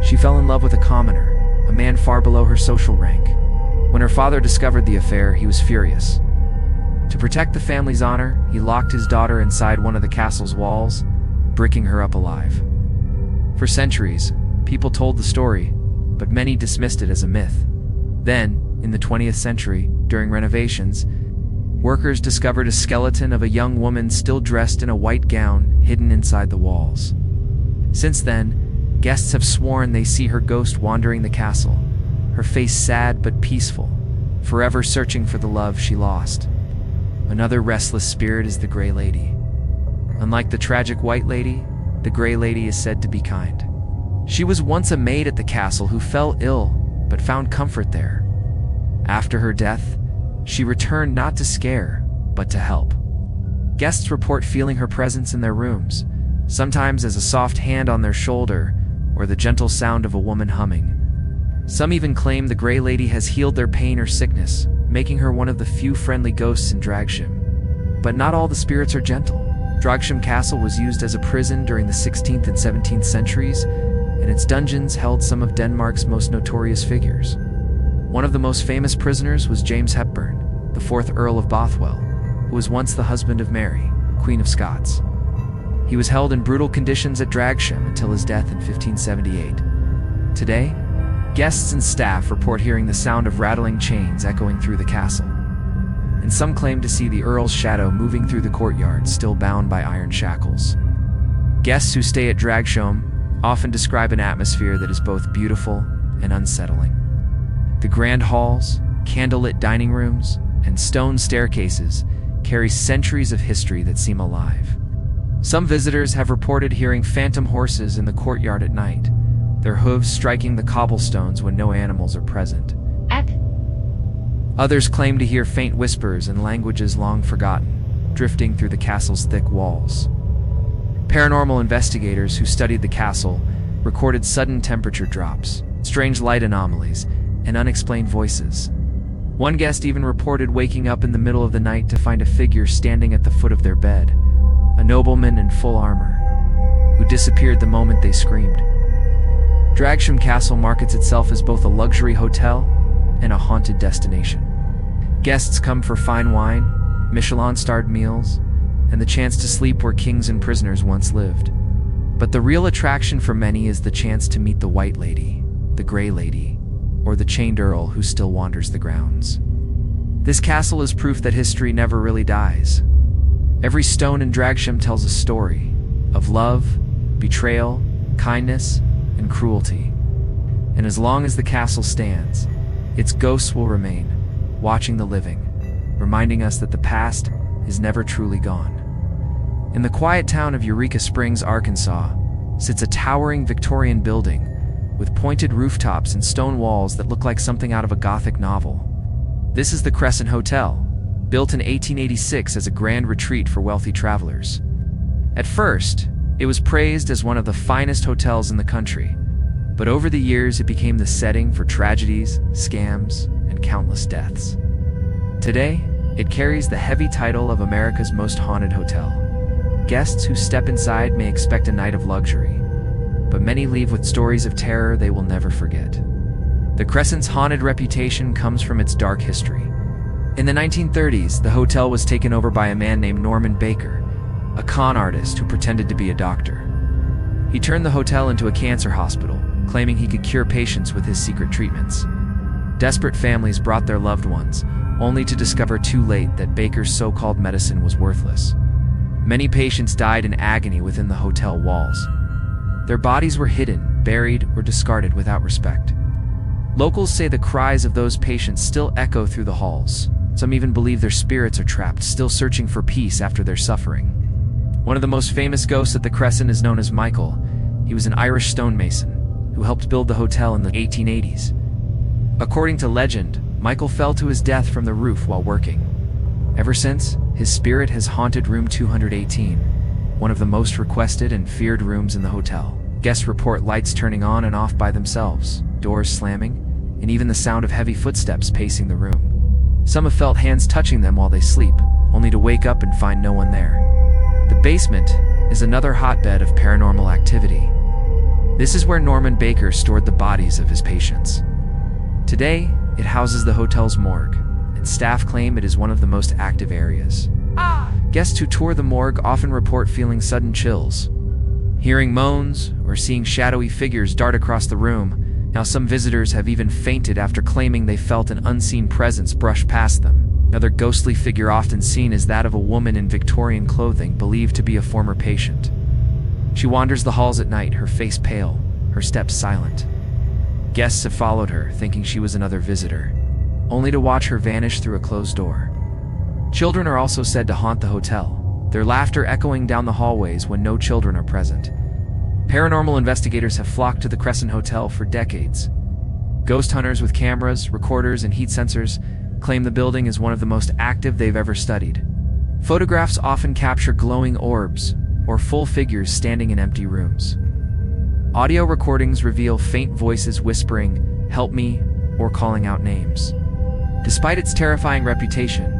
She fell in love with a commoner, a man far below her social rank. When her father discovered the affair, he was furious. To protect the family's honor, he locked his daughter inside one of the castle's walls, bricking her up alive. For centuries, people told the story, but many dismissed it as a myth. Then, in the 20th century, during renovations, workers discovered a skeleton of a young woman still dressed in a white gown hidden inside the walls. Since then, guests have sworn they see her ghost wandering the castle, her face sad but peaceful, forever searching for the love she lost. Another restless spirit is the Grey Lady. Unlike the tragic White Lady, the Grey Lady is said to be kind. She was once a maid at the castle who fell ill, but found comfort there. After her death, she returned not to scare, but to help. Guests report feeling her presence in their rooms, sometimes as a soft hand on their shoulder or the gentle sound of a woman humming. Some even claim the Grey Lady has healed their pain or sickness, making her one of the few friendly ghosts in Dragsham. But not all the spirits are gentle. Dragsham Castle was used as a prison during the 16th and 17th centuries, and its dungeons held some of Denmark's most notorious figures. One of the most famous prisoners was James Hepburn, the 4th Earl of Bothwell, who was once the husband of Mary, Queen of Scots. He was held in brutal conditions at Dragsham until his death in 1578. Today, guests and staff report hearing the sound of rattling chains echoing through the castle, and some claim to see the Earl's shadow moving through the courtyard, still bound by iron shackles. Guests who stay at Dragsham often describe an atmosphere that is both beautiful and unsettling. The grand halls, candlelit dining rooms, and stone staircases carry centuries of history that seem alive. Some visitors have reported hearing phantom horses in the courtyard at night, their hooves striking the cobblestones when no animals are present. Others claim to hear faint whispers in languages long forgotten, drifting through the castle's thick walls. Paranormal investigators who studied the castle recorded sudden temperature drops, strange light anomalies, and unexplained voices. One guest even reported waking up in the middle of the night to find a figure standing at the foot of their bed, a nobleman in full armor, who disappeared the moment they screamed. Dragsham Castle markets itself as both a luxury hotel and a haunted destination. Guests come for fine wine, Michelin-starred meals, and the chance to sleep where kings and prisoners once lived. But the real attraction for many is the chance to meet the White Lady, the Grey Lady, or the chained Earl who still wanders the grounds. This castle is proof that history never really dies. Every stone and dragsham tells a story of love, betrayal, kindness, and cruelty. And as long as the castle stands, its ghosts will remain, watching the living, reminding us that the past is never truly gone. In the quiet town of Eureka Springs, Arkansas, sits a towering Victorian building with pointed rooftops and stone walls that look like something out of a Gothic novel. This is the Crescent Hotel, built in 1886 as a grand retreat for wealthy travelers. At first, it was praised as one of the finest hotels in the country, but over the years it became the setting for tragedies, scams, and countless deaths. Today, it carries the heavy title of America's most haunted hotel. Guests who step inside may expect a night of luxury, but many leave with stories of terror they will never forget. The Crescent's haunted reputation comes from its dark history. In the 1930s, the hotel was taken over by a man named Norman Baker, a con artist who pretended to be a doctor. He turned the hotel into a cancer hospital, claiming he could cure patients with his secret treatments. Desperate families brought their loved ones, only to discover too late that Baker's so-called medicine was worthless. Many patients died in agony within the hotel walls. Their bodies were hidden, buried, or discarded without respect. Locals say the cries of those patients still echo through the halls. Some even believe their spirits are trapped, still searching for peace after their suffering. One of the most famous ghosts at the Crescent is known as Michael. He was an Irish stonemason who helped build the hotel in the 1880s. According to legend, Michael fell to his death from the roof while working. Ever since, his spirit has haunted room 218, one of the most requested and feared rooms in the hotel. Guests report lights turning on and off by themselves, doors slamming, and even the sound of heavy footsteps pacing the room. Some have felt hands touching them while they sleep, only to wake up and find no one there. The basement is another hotbed of paranormal activity. This is where Norman Baker stored the bodies of his patients. Today, it houses the hotel's morgue, and staff claim it is one of the most active areas. Guests who tour the morgue often report feeling sudden chills, hearing moans, or seeing shadowy figures dart across the room. Now some visitors have even fainted after claiming they felt an unseen presence brush past them. Another ghostly figure often seen is that of a woman in Victorian clothing believed to be a former patient. She wanders the halls at night, her face pale, her steps silent. Guests have followed her, thinking she was another visitor, only to watch her vanish through a closed door. Children are also said to haunt the hotel, their laughter echoing down the hallways when no children are present. Paranormal investigators have flocked to the Crescent Hotel for decades. Ghost hunters with cameras, recorders, and heat sensors claim the building is one of the most active they've ever studied. Photographs often capture glowing orbs or full figures standing in empty rooms. Audio recordings reveal faint voices whispering, "Help me," or calling out names. Despite its terrifying reputation,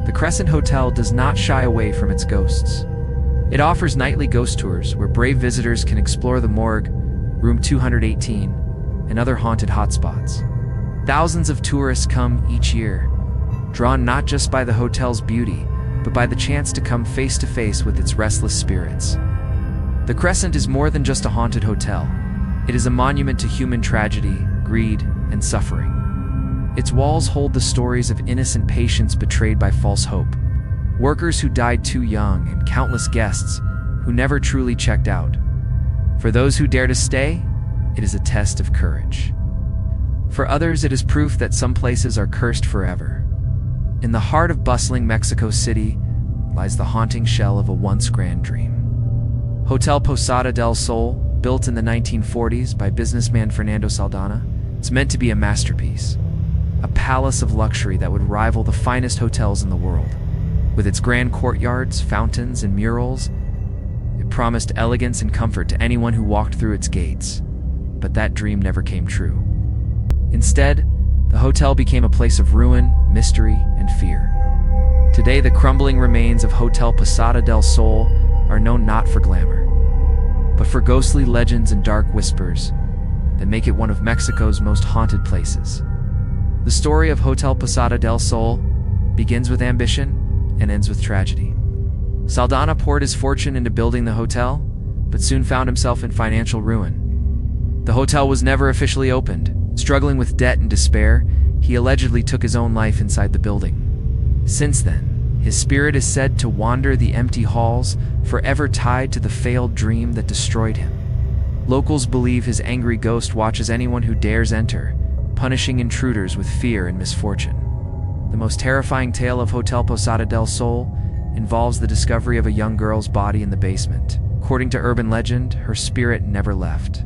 the Crescent Hotel does not shy away from its ghosts. It offers nightly ghost tours where brave visitors can explore the morgue, room 218, and other haunted hotspots. Thousands of tourists come each year, drawn not just by the hotel's beauty, but by the chance to come face to face with its restless spirits. The Crescent is more than just a haunted hotel. It is a monument to human tragedy, greed, and suffering. Its walls hold the stories of innocent patients betrayed by false hope, workers who died too young, and countless guests who never truly checked out. For those who dare to stay, it is a test of courage. For others, it is proof that some places are cursed forever. In the heart of bustling Mexico City lies the haunting shell of a once grand dream. Hotel Posada del Sol, built in the 1940s by businessman Fernando Saldana, it's meant to be a masterpiece, a palace of luxury that would rival the finest hotels in the world. With its grand courtyards, fountains, and murals, it promised elegance and comfort to anyone who walked through its gates. But that dream never came true. Instead, the hotel became a place of ruin, mystery, and fear. Today, the crumbling remains of Hotel Posada del Sol are known not for glamour, but for ghostly legends and dark whispers that make it one of Mexico's most haunted places. The story of Hotel Posada del Sol begins with ambition and ends with tragedy. Saldana poured his fortune into building the hotel, but soon found himself in financial ruin. The hotel was never officially opened. Struggling with debt and despair, he allegedly took his own life inside the building. Since then, His spirit is said to wander the empty halls, forever tied to the failed dream that destroyed him. Locals believe his angry ghost watches anyone who dares enter, punishing intruders with fear and misfortune. The most terrifying tale of Hotel Posada del Sol involves the discovery of a young girl's body in the basement. According to urban legend, her spirit never left.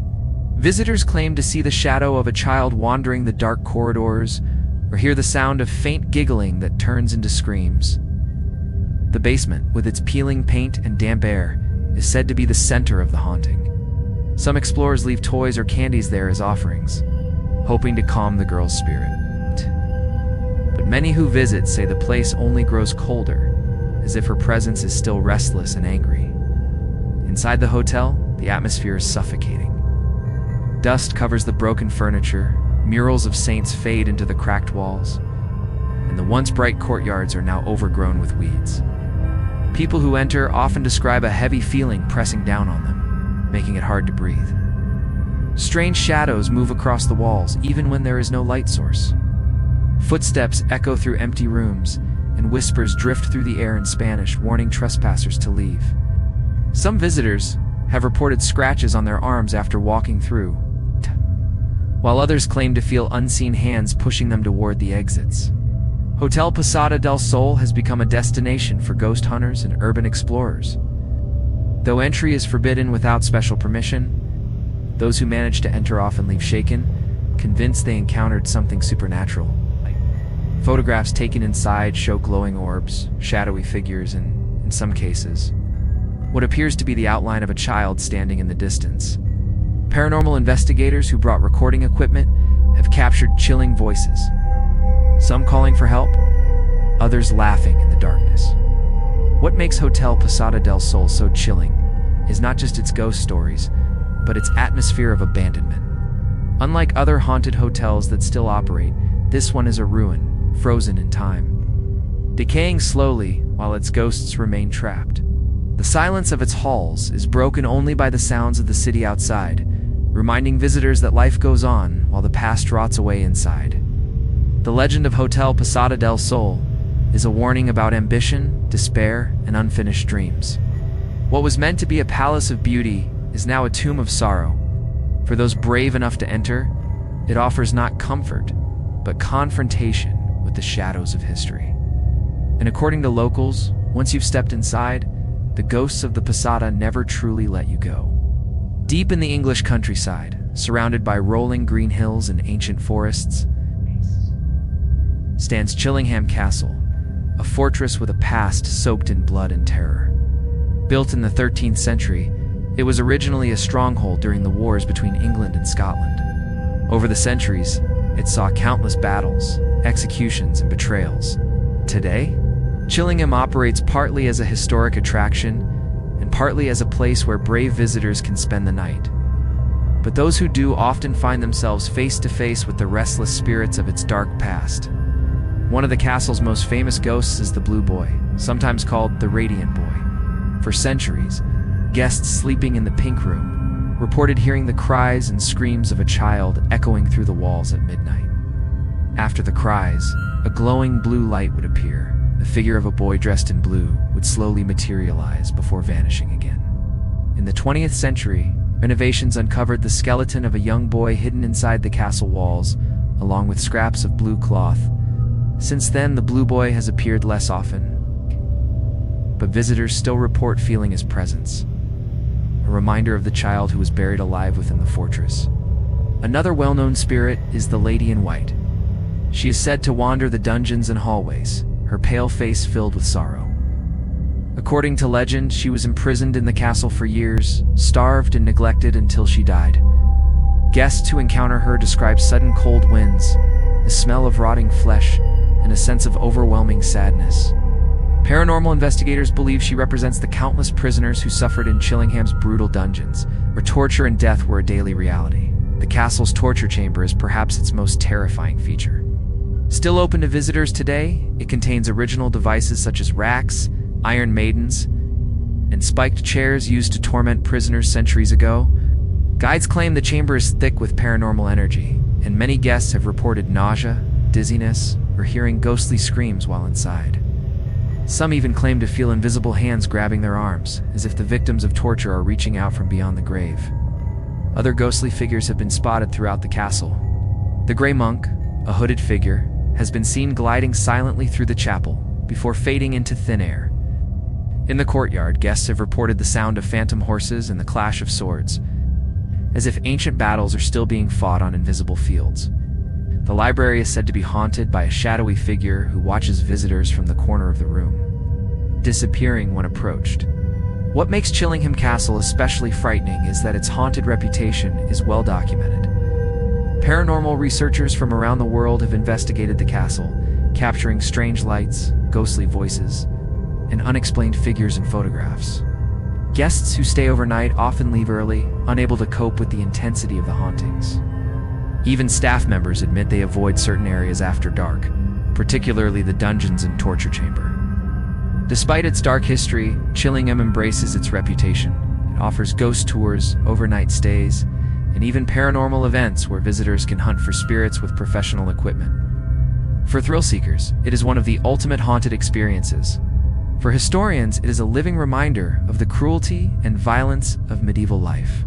Visitors claim to see the shadow of a child wandering the dark corridors, or hear the sound of faint giggling that turns into screams. The basement, with its peeling paint and damp air, is said to be the center of the haunting. Some explorers leave toys or candies there as offerings, hoping to calm the girl's spirit. But many who visit say the place only grows colder, as if her presence is still restless and angry. Inside the hotel, the atmosphere is suffocating. Dust covers the broken furniture, murals of saints fade into the cracked walls, and the once bright courtyards are now overgrown with weeds. People who enter often describe a heavy feeling pressing down on them, making it hard to breathe. Strange shadows move across the walls, even when there is no light source. Footsteps echo through empty rooms, and whispers drift through the air in Spanish, warning trespassers to leave. Some visitors have reported scratches on their arms after walking through, while others claim to feel unseen hands pushing them toward the exits. Hotel Posada del Sol has become a destination for ghost hunters and urban explorers. Though entry is forbidden without special permission, those who manage to enter often leave shaken, convinced they encountered something supernatural. Photographs taken inside show glowing orbs, shadowy figures, and, in some cases, what appears to be the outline of a child standing in the distance. Paranormal investigators who brought recording equipment have captured chilling voices, some calling for help, others laughing in the darkness. What makes Hotel Posada del Sol so chilling is not just its ghost stories, but its atmosphere of abandonment. Unlike other haunted hotels that still operate, this one is a ruin, frozen in time, decaying slowly while its ghosts remain trapped. The silence of its halls is broken only by the sounds of the city outside, reminding visitors that life goes on while the past rots away inside. The legend of Hotel Posada del Sol is a warning about ambition, despair, and unfinished dreams. What was meant to be a palace of beauty is now a tomb of sorrow. For those brave enough to enter, it offers not comfort, but confrontation with the shadows of history. And according to locals, once you've stepped inside, the ghosts of the Posada never truly let you go. Deep in the English countryside, surrounded by rolling green hills and ancient forests, stands Chillingham Castle, a fortress with a past soaked in blood and terror. Built in the 13th century, it was originally a stronghold during the wars between England and Scotland. Over the centuries, it saw countless battles, executions, and betrayals. Today, Chillingham operates partly as a historic attraction and partly as a place where brave visitors can spend the night. But those who do often find themselves face to face with the restless spirits of its dark past. One of the castle's most famous ghosts is the Blue Boy, sometimes called the Radiant Boy. For centuries, guests sleeping in the Pink Room reported hearing the cries and screams of a child echoing through the walls at midnight. After the cries, a glowing blue light would appear. The figure of a boy dressed in blue would slowly materialize before vanishing again. In the 20th century, renovations uncovered the skeleton of a young boy hidden inside the castle walls, along with scraps of blue cloth. Since then, the Blue Boy has appeared less often, but visitors still report feeling his presence, a reminder of the child who was buried alive within the fortress. Another well-known spirit is the Lady in White. She is said to wander the dungeons and hallways, her pale face filled with sorrow. According to legend, she was imprisoned in the castle for years, starved and neglected until she died. Guests who encounter her describe sudden cold winds, the smell of rotting flesh, and a sense of overwhelming sadness. Paranormal investigators believe she represents the countless prisoners who suffered in Chillingham's brutal dungeons, where torture and death were a daily reality. The castle's torture chamber is perhaps its most terrifying feature. Still open to visitors today, it contains original devices such as racks, iron maidens, and spiked chairs used to torment prisoners centuries ago. Guides claim the chamber is thick with paranormal energy, and many guests have reported nausea, dizziness, or hearing ghostly screams while inside. Some even claim to feel invisible hands grabbing their arms, as if the victims of torture are reaching out from beyond the grave. Other ghostly figures have been spotted throughout the castle. The Grey Monk, a hooded figure, has been seen gliding silently through the chapel before fading into thin air. In the courtyard, guests have reported the sound of phantom horses and the clash of swords, as if ancient battles are still being fought on invisible fields. The library is said to be haunted by a shadowy figure who watches visitors from the corner of the room, disappearing when approached. What makes Chillingham Castle especially frightening is that its haunted reputation is well documented. Paranormal researchers from around the world have investigated the castle, capturing strange lights, ghostly voices, and unexplained figures in photographs. Guests who stay overnight often leave early, unable to cope with the intensity of the hauntings. Even staff members admit they avoid certain areas after dark, particularly the dungeons and torture chamber. Despite its dark history, Chillingham embraces its reputation. It offers ghost tours, overnight stays, and even paranormal events where visitors can hunt for spirits with professional equipment. For thrill seekers, it is one of the ultimate haunted experiences. For historians, it is a living reminder of the cruelty and violence of medieval life.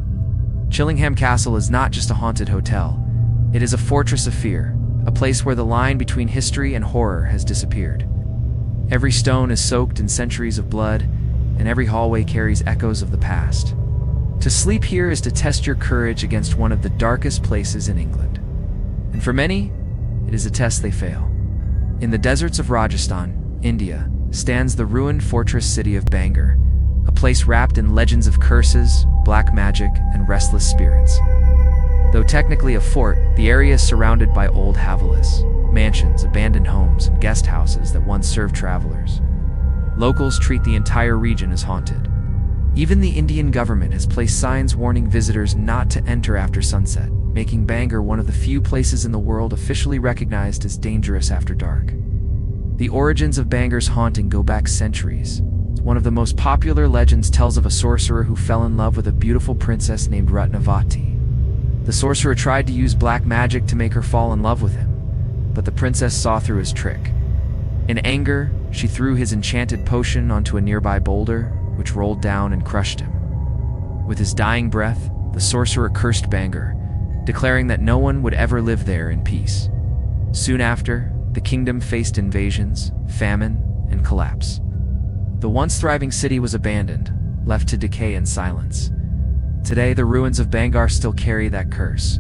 Chillingham Castle is not just a haunted hotel. It is a fortress of fear, a place where the line between history and horror has disappeared. Every stone is soaked in centuries of blood, and every hallway carries echoes of the past. To sleep here is to test your courage against one of the darkest places in England. And for many, it is a test they fail. In the deserts of Rajasthan, India, stands the ruined fortress city of Bangor, a place wrapped in legends of curses, black magic, and restless spirits. Though technically a fort, the area is surrounded by old havalis, mansions, abandoned homes, and guest houses that once served travelers. Locals treat the entire region as haunted. Even the Indian government has placed signs warning visitors not to enter after sunset, making Bangor one of the few places in the world officially recognized as dangerous after dark. The origins of Bangor's haunting go back centuries. One of the most popular legends tells of a sorcerer who fell in love with a beautiful princess named Ratnavati. The sorcerer tried to use black magic to make her fall in love with him, but the princess saw through his trick. In anger, she threw his enchanted potion onto a nearby boulder, which rolled down and crushed him. With his dying breath, the sorcerer cursed Bangor, declaring that no one would ever live there in peace. Soon after, the kingdom faced invasions, famine, and collapse. The once thriving city was abandoned, left to decay in silence. Today, the ruins of Bangor still carry that curse.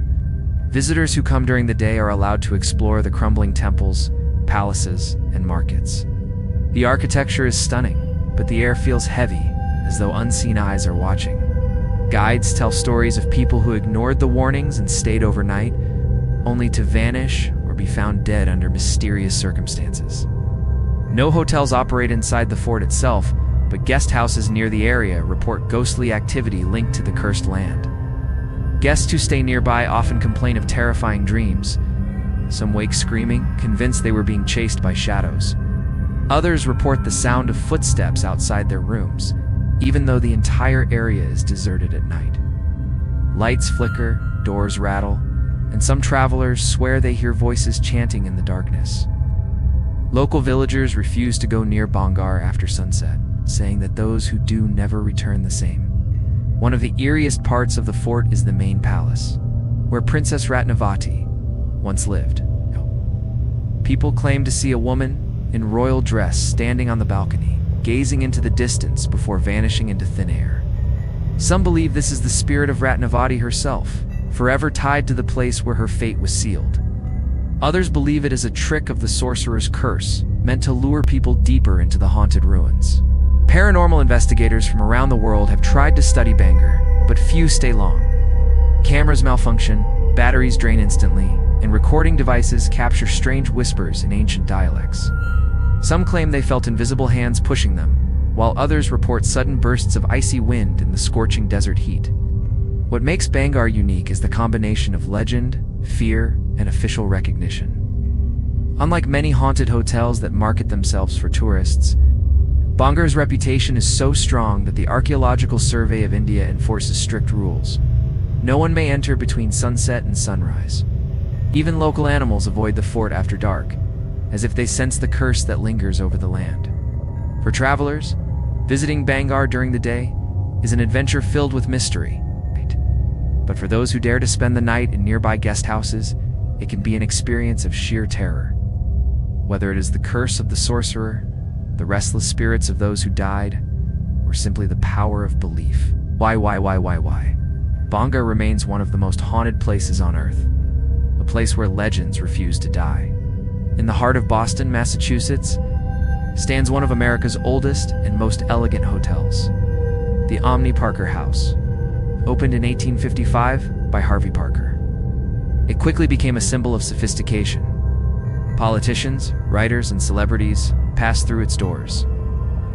Visitors who come during the day are allowed to explore the crumbling temples, palaces, and markets. The architecture is stunning, but the air feels heavy, as though unseen eyes are watching. Guides tell stories of people who ignored the warnings and stayed overnight, only to vanish or be found dead under mysterious circumstances. No hotels operate inside the fort itself, but guest houses near the area report ghostly activity linked to the cursed land. Guests who stay nearby often complain of terrifying dreams. Some wake screaming, convinced they were being chased by shadows. Others report the sound of footsteps outside their rooms, even though the entire area is deserted at night. Lights flicker, doors rattle, and some travelers swear they hear voices chanting in the darkness. Local villagers refuse to go near Bangor after sunset, saying that those who do never return the same. One of the eeriest parts of the fort is the main palace, where Princess Ratnavati once lived. People claim to see a woman in royal dress standing on the balcony, gazing into the distance before vanishing into thin air. Some believe this is the spirit of Ratnavati herself, forever tied to the place where her fate was sealed. Others believe it is a trick of the sorcerer's curse, meant to lure people deeper into the haunted ruins. Paranormal investigators from around the world have tried to study Bangor, but few stay long. Cameras malfunction, batteries drain instantly, and recording devices capture strange whispers in ancient dialects. Some claim they felt invisible hands pushing them, while others report sudden bursts of icy wind in the scorching desert heat. What makes Bangor unique is the combination of legend, fear, and official recognition. Unlike many haunted hotels that market themselves for tourists, Bangor's reputation is so strong that the Archaeological Survey of India enforces strict rules. No one may enter between sunset and sunrise. Even local animals avoid the fort after dark, as if they sense the curse that lingers over the land. For travelers, visiting Bangor during the day is an adventure filled with mystery. But for those who dare to spend the night in nearby guest houses, it can be an experience of sheer terror. Whether it is the curse of the sorcerer, the restless spirits of those who died, or simply the power of belief. Why? Bangor remains one of the most haunted places on Earth, a place where legends refuse to die. In the heart of Boston, Massachusetts, stands one of America's oldest and most elegant hotels, the Omni Parker House. Opened in 1855 by Harvey Parker, it quickly became a symbol of sophistication. Politicians, writers, and celebrities passed through its doors.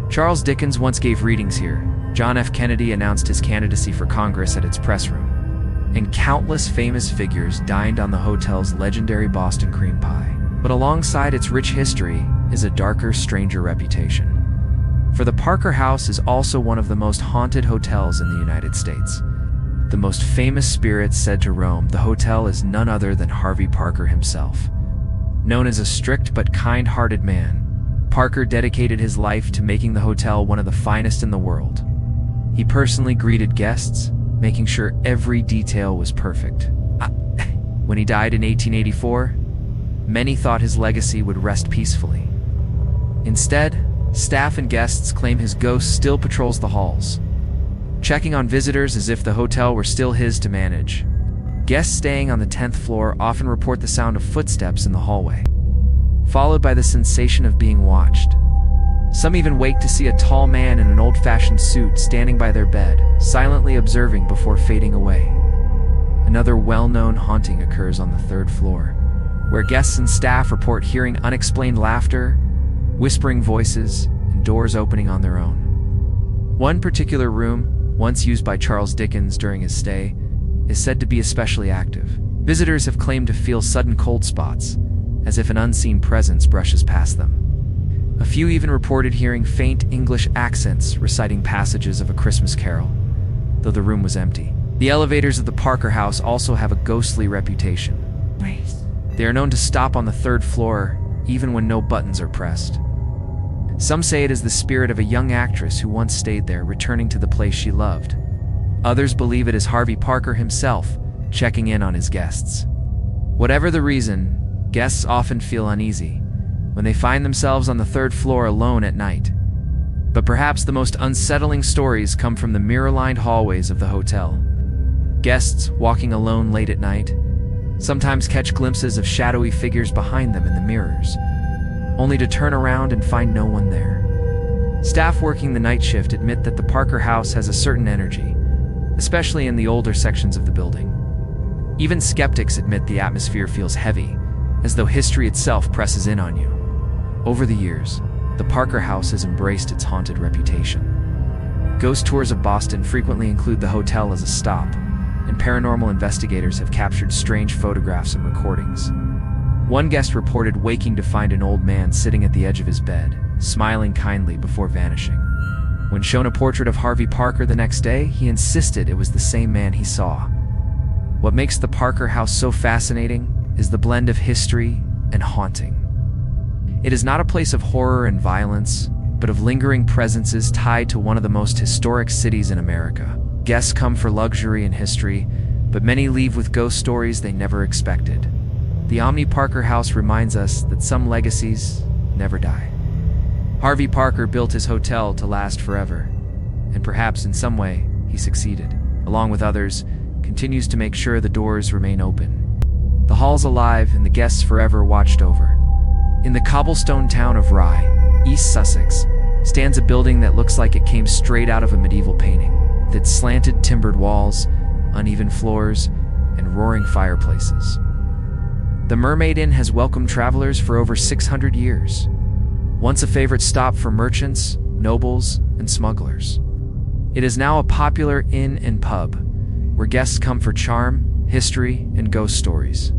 Charles Dickens once gave readings here. John F. Kennedy announced his candidacy for Congress at its press room. And countless famous figures dined on the hotel's legendary Boston cream pie. But alongside its rich history is a darker, stranger reputation. For the Parker House is also one of the most haunted hotels in the United States. The most famous spirits said to roam the hotel is none other than Harvey Parker himself. Known as a strict but kind-hearted man, Parker dedicated his life to making the hotel one of the finest in the world. He personally greeted guests, making sure every detail was perfect. When he died in 1884, many thought his legacy would rest peacefully. Instead, staff and guests claim his ghost still patrols the halls, checking on visitors as if the hotel were still his to manage. Guests staying on the 10th floor often report the sound of footsteps in the hallway, followed by the sensation of being watched. Some even wake to see a tall man in an old-fashioned suit standing by their bed, silently observing before fading away. Another well-known haunting occurs on the 3rd floor, where guests and staff report hearing unexplained laughter, whispering voices, and doors opening on their own. One particular room, once used by Charles Dickens during his stay, is said to be especially active. Visitors have claimed to feel sudden cold spots, as if an unseen presence brushes past them. A few even reported hearing faint English accents reciting passages of A Christmas Carol, though the room was empty. The elevators of the Parker House also have a ghostly reputation. They are known to stop on the 3rd floor, even when no buttons are pressed. Some say it is the spirit of a young actress who once stayed there, returning to the place she loved. Others believe it is Harvey Parker himself, checking in on his guests. Whatever the reason, guests often feel uneasy when they find themselves on the 3rd floor alone at night. But perhaps the most unsettling stories come from the mirror-lined hallways of the hotel. Guests, walking alone late at night, sometimes catch glimpses of shadowy figures behind them in the mirrors, only to turn around and find no one there. Staff working the night shift admit that the Parker House has a certain energy, especially in the older sections of the building. Even skeptics admit the atmosphere feels heavy, as though history itself presses in on you. Over the years, the Parker House has embraced its haunted reputation. Ghost tours of Boston frequently include the hotel as a stop, and paranormal investigators have captured strange photographs and recordings. One guest reported waking to find an old man sitting at the edge of his bed, smiling kindly before vanishing. When shown a portrait of Harvey Parker the next day, he insisted it was the same man he saw. What makes the Parker House so fascinating is the blend of history and haunting. It is not a place of horror and violence, but of lingering presences tied to one of the most historic cities in America. Guests come for luxury and history, but many leave with ghost stories they never expected. The Omni Parker House reminds us that some legacies never die. Harvey Parker built his hotel to last forever, and perhaps in some way he succeeded. Along with others, continues to make sure the doors remain open, the halls alive, and the guests forever watched over. In the cobblestone town of Rye, East Sussex, stands a building that looks like it came straight out of a medieval painting, with its slanted timbered walls, uneven floors, and roaring fireplaces. The Mermaid Inn has welcomed travelers for over 600 years, once a favorite stop for merchants, nobles, and smugglers. It is now a popular inn and pub, where guests come for charm, history, and ghost stories.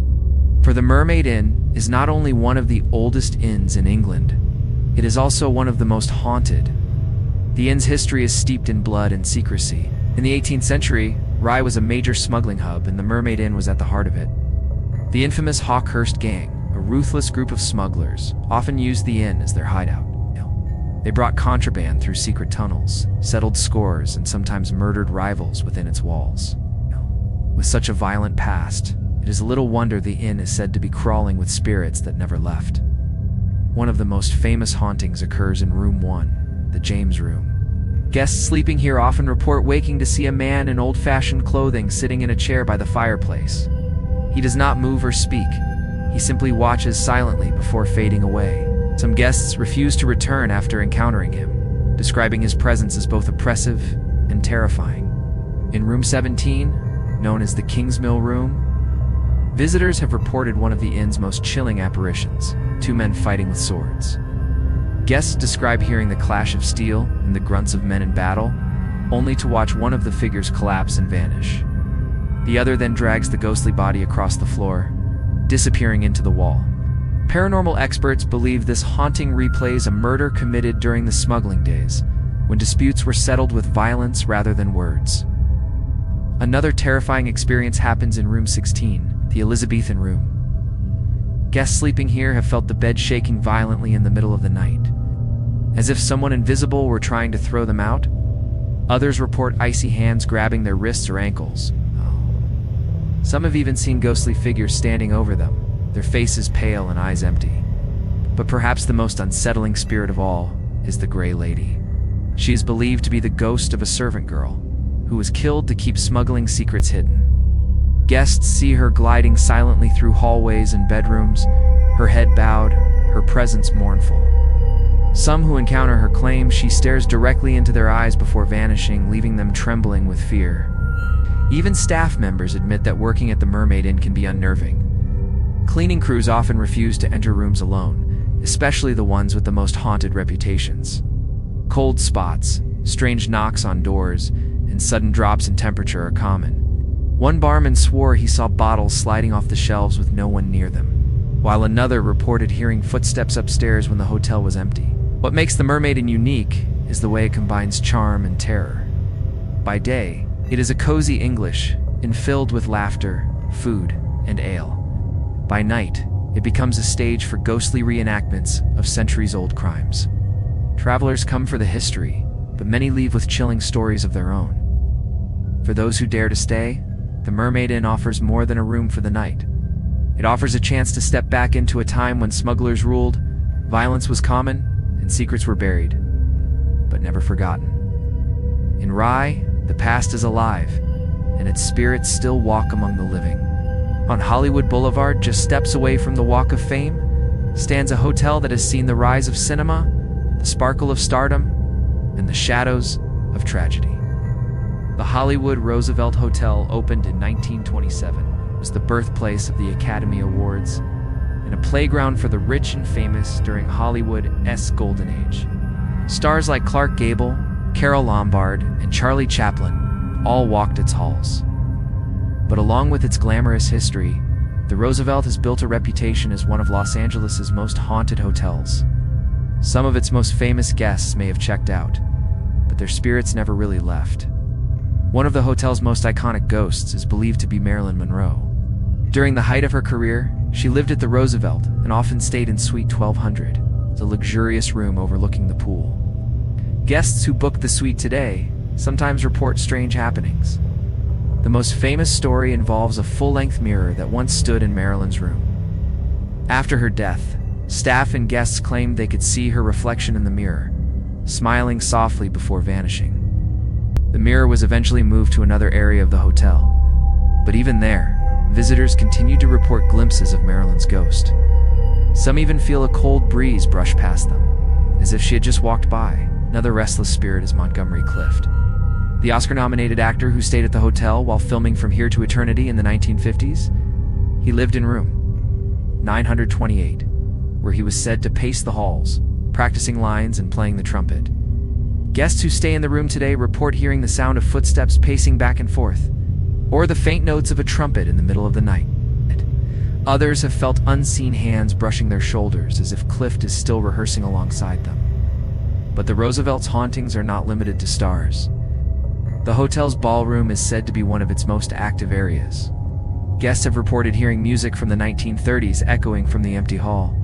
For the Mermaid Inn is not only one of the oldest inns in England, it is also one of the most haunted. The inn's history is steeped in blood and secrecy. In the 18th century, Rye was a major smuggling hub, and the Mermaid Inn was at the heart of it. The infamous Hawkhurst gang, a ruthless group of smugglers, often used the inn as their hideout. They brought contraband through secret tunnels, settled scores, and sometimes murdered rivals within its walls. With such a violent past, it is little wonder the inn is said to be crawling with spirits that never left. One of the most famous hauntings occurs in Room 1, the James Room. Guests sleeping here often report waking to see a man in old-fashioned clothing sitting in a chair by the fireplace. He does not move or speak. He simply watches silently before fading away. Some guests refuse to return after encountering him, describing his presence as both oppressive and terrifying. In Room 17, known as the Kingsmill Room, visitors have reported one of the inn's most chilling apparitions, two men fighting with swords. Guests describe hearing the clash of steel and the grunts of men in battle, only to watch one of the figures collapse and vanish. The other then drags the ghostly body across the floor, disappearing into the wall. Paranormal experts believe this haunting replays a murder committed during the smuggling days, when disputes were settled with violence rather than words. Another terrifying experience happens in Room 16, the Elizabethan Room. Guests sleeping here have felt the bed shaking violently in the middle of the night, as if someone invisible were trying to throw them out. Others report icy hands grabbing their wrists or ankles. Some have even seen ghostly figures standing over them, their faces pale and eyes empty. But perhaps the most unsettling spirit of all is the Grey Lady. She is believed to be the ghost of a servant girl who was killed to keep smuggling secrets hidden. Guests see her gliding silently through hallways and bedrooms, her head bowed, her presence mournful. Some who encounter her claim she stares directly into their eyes before vanishing, leaving them trembling with fear. Even staff members admit that working at the Mermaid Inn can be unnerving. Cleaning crews often refuse to enter rooms alone, especially the ones with the most haunted reputations. Cold spots, strange knocks on doors, and sudden drops in temperature are common. One barman swore he saw bottles sliding off the shelves with no one near them, while another reported hearing footsteps upstairs when the hotel was empty. What makes the Mermaid Inn unique is the way it combines charm and terror. By day, it is a cozy English inn filled with laughter, food, and ale. By night, it becomes a stage for ghostly reenactments of centuries-old crimes. Travelers come for the history, but many leave with chilling stories of their own. For those who dare to stay, the Mermaid Inn offers more than a room for the night. It offers a chance to step back into a time when smugglers ruled, violence was common, and secrets were buried, but never forgotten. In Rye, the past is alive, and its spirits still walk among the living. On Hollywood Boulevard, just steps away from the Walk of Fame, stands a hotel that has seen the rise of cinema, the sparkle of stardom, and the shadows of tragedy. The Hollywood Roosevelt Hotel opened in 1927, was the birthplace of the Academy Awards, and a playground for the rich and famous during Hollywood's golden age. Stars like Clark Gable, Carole Lombard, and Charlie Chaplin all walked its halls. But along with its glamorous history, the Roosevelt has built a reputation as one of Los Angeles' most haunted hotels. Some of its most famous guests may have checked out, but their spirits never really left. One of the hotel's most iconic ghosts is believed to be Marilyn Monroe. During the height of her career, she lived at the Roosevelt and often stayed in Suite 1200, the luxurious room overlooking the pool. Guests who book the suite today sometimes report strange happenings. The most famous story involves a full-length mirror that once stood in Marilyn's room. After her death, staff and guests claimed they could see her reflection in the mirror, smiling softly before vanishing. The mirror was eventually moved to another area of the hotel, but even there, visitors continued to report glimpses of Marilyn's ghost. Some even feel a cold breeze brush past them, as if she had just walked by. Another restless spirit is Montgomery Clift, the Oscar-nominated actor who stayed at the hotel while filming From Here to Eternity in the 1950s. He lived in room 928, where he was said to pace the halls, practicing lines and playing the trumpet. Guests who stay in the room today report hearing the sound of footsteps pacing back and forth, or the faint notes of a trumpet in the middle of the night. Others have felt unseen hands brushing their shoulders as if Clift is still rehearsing alongside them. But the Roosevelt's hauntings are not limited to stars. The hotel's ballroom is said to be one of its most active areas. Guests have reported hearing music from the 1930s echoing from the empty hall,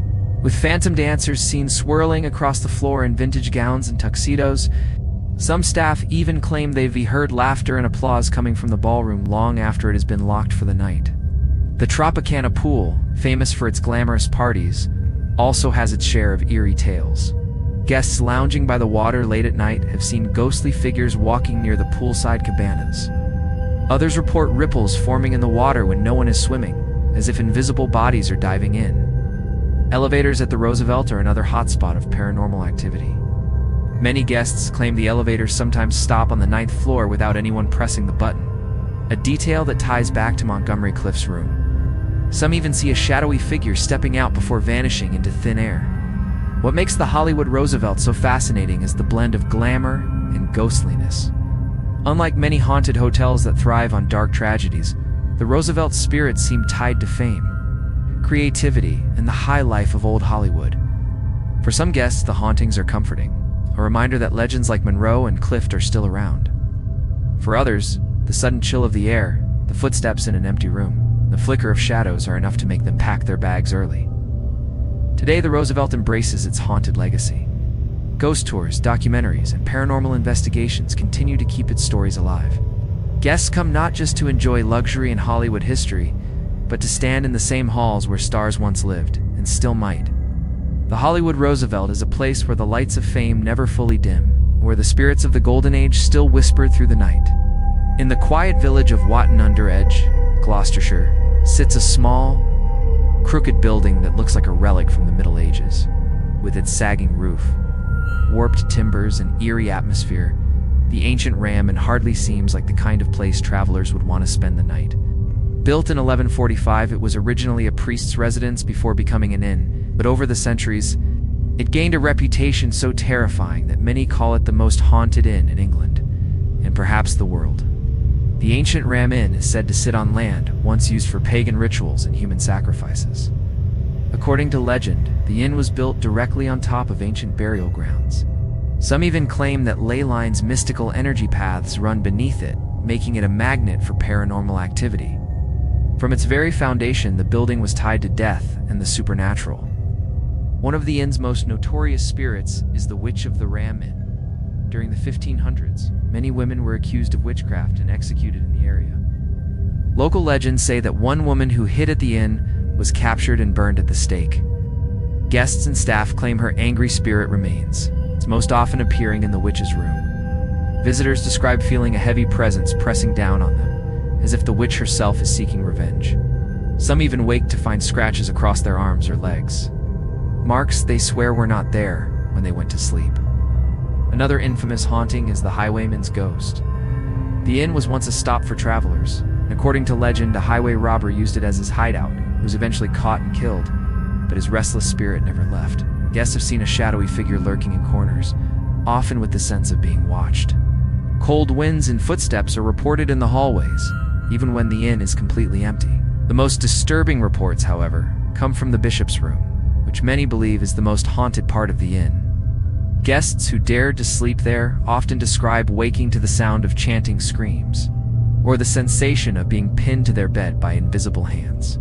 with phantom dancers seen swirling across the floor in vintage gowns and tuxedos. Some staff even claim they've heard laughter and applause coming from the ballroom long after it has been locked for the night. The Tropicana pool, famous for its glamorous parties, also has its share of eerie tales. Guests lounging by the water late at night have seen ghostly figures walking near the poolside cabanas. Others report ripples forming in the water when no one is swimming, as if invisible bodies are diving in. Elevators at the Roosevelt are another hotspot of paranormal activity. Many guests claim the elevators sometimes stop on the 9th floor without anyone pressing the button, a detail that ties back to Montgomery Clift's room. Some even see a shadowy figure stepping out before vanishing into thin air. What makes the Hollywood Roosevelt so fascinating is the blend of glamour and ghostliness. Unlike many haunted hotels that thrive on dark tragedies, the Roosevelt's spirits seem tied to fame, creativity, and the high life of old Hollywood. For some guests, the hauntings are comforting, a reminder that legends like Monroe and Clift are still around. For others, the sudden chill of the air, the footsteps in an empty room, the flicker of shadows are enough to make them pack their bags early. Today, the Roosevelt embraces its haunted legacy. Ghost tours, documentaries, and paranormal investigations continue to keep its stories alive. Guests come not just to enjoy luxury and Hollywood history, but to stand in the same halls where stars once lived, and still might. The Hollywood Roosevelt is a place where the lights of fame never fully dim, where the spirits of the Golden Age still whisper through the night. In the quiet village of Watton-under-Edge, Gloucestershire, sits a small, crooked building that looks like a relic from the Middle Ages. With its sagging roof, warped timbers, and eerie atmosphere, the ancient Ram Inn hardly seems like the kind of place travelers would want to spend the night. Built in 1145, it was originally a priest's residence before becoming an inn, but over the centuries, it gained a reputation so terrifying that many call it the most haunted inn in England, and perhaps the world. The ancient Ram Inn is said to sit on land once used for pagan rituals and human sacrifices. According to legend, the inn was built directly on top of ancient burial grounds. Some even claim that ley lines' mystical energy paths run beneath it, making it a magnet for paranormal activity. From its very foundation, the building was tied to death and the supernatural. One of the inn's most notorious spirits is the Witch of the Ram Inn. During the 1500s, many women were accused of witchcraft and executed in the area. Local legends say that one woman who hid at the inn was captured and burned at the stake. Guests and staff claim her angry spirit remains. It's most often appearing in the witch's room. Visitors describe feeling a heavy presence pressing down on them, as if the witch herself is seeking revenge. Some even wake to find scratches across their arms or legs, marks they swear were not there when they went to sleep. Another infamous haunting is the highwayman's ghost. The inn was once a stop for travelers, and according to legend, a highway robber used it as his hideout, who was eventually caught and killed, but his restless spirit never left. Guests have seen a shadowy figure lurking in corners, often with the sense of being watched. Cold winds and footsteps are reported in the hallways, even when the inn is completely empty. The most disturbing reports, however, come from the bishop's room, which many believe is the most haunted part of the inn. Guests who dared to sleep there often describe waking to the sound of chanting screams, or the sensation of being pinned to their bed by invisible hands.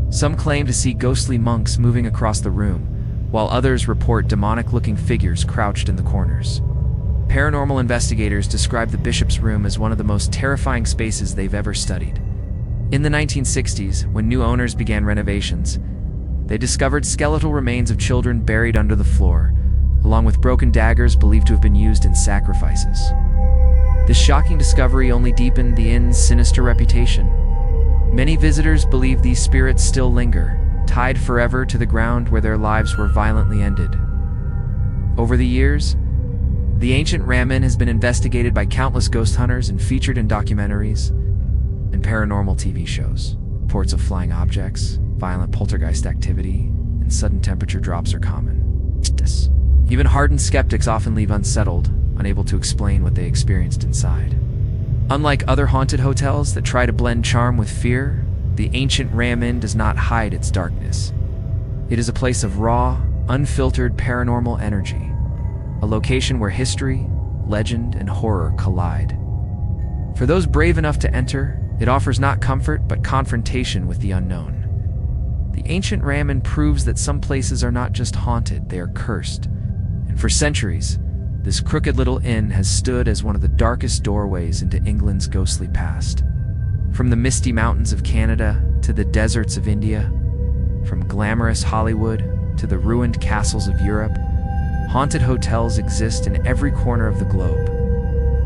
Some claim to see ghostly monks moving across the room, while others report demonic-looking figures crouched in the corners. Paranormal investigators describe the bishop's room as one of the most terrifying spaces they've ever studied. In the 1960s, when new owners began renovations, they discovered skeletal remains of children buried under the floor, along with broken daggers believed to have been used in sacrifices. This shocking discovery only deepened the inn's sinister reputation. Many visitors believe these spirits still linger, tied forever to the ground where their lives were violently ended. Over the years, the ancient Ram Inn has been investigated by countless ghost hunters and featured in documentaries and paranormal TV shows. Reports of flying objects, violent poltergeist activity, and sudden temperature drops are common. Even hardened skeptics often leave unsettled, unable to explain what they experienced inside. Unlike other haunted hotels that try to blend charm with fear, the ancient Ram Inn does not hide its darkness. It is a place of raw, unfiltered paranormal energy, a location where history, legend, and horror collide. For those brave enough to enter, it offers not comfort but confrontation with the unknown. The ancient ramen proves that some places are not just haunted, they are cursed. And for centuries, this crooked little inn has stood as one of the darkest doorways into England's ghostly past. From the misty mountains of Canada to the deserts of India, from glamorous Hollywood to the ruined castles of Europe, haunted hotels exist in every corner of the globe.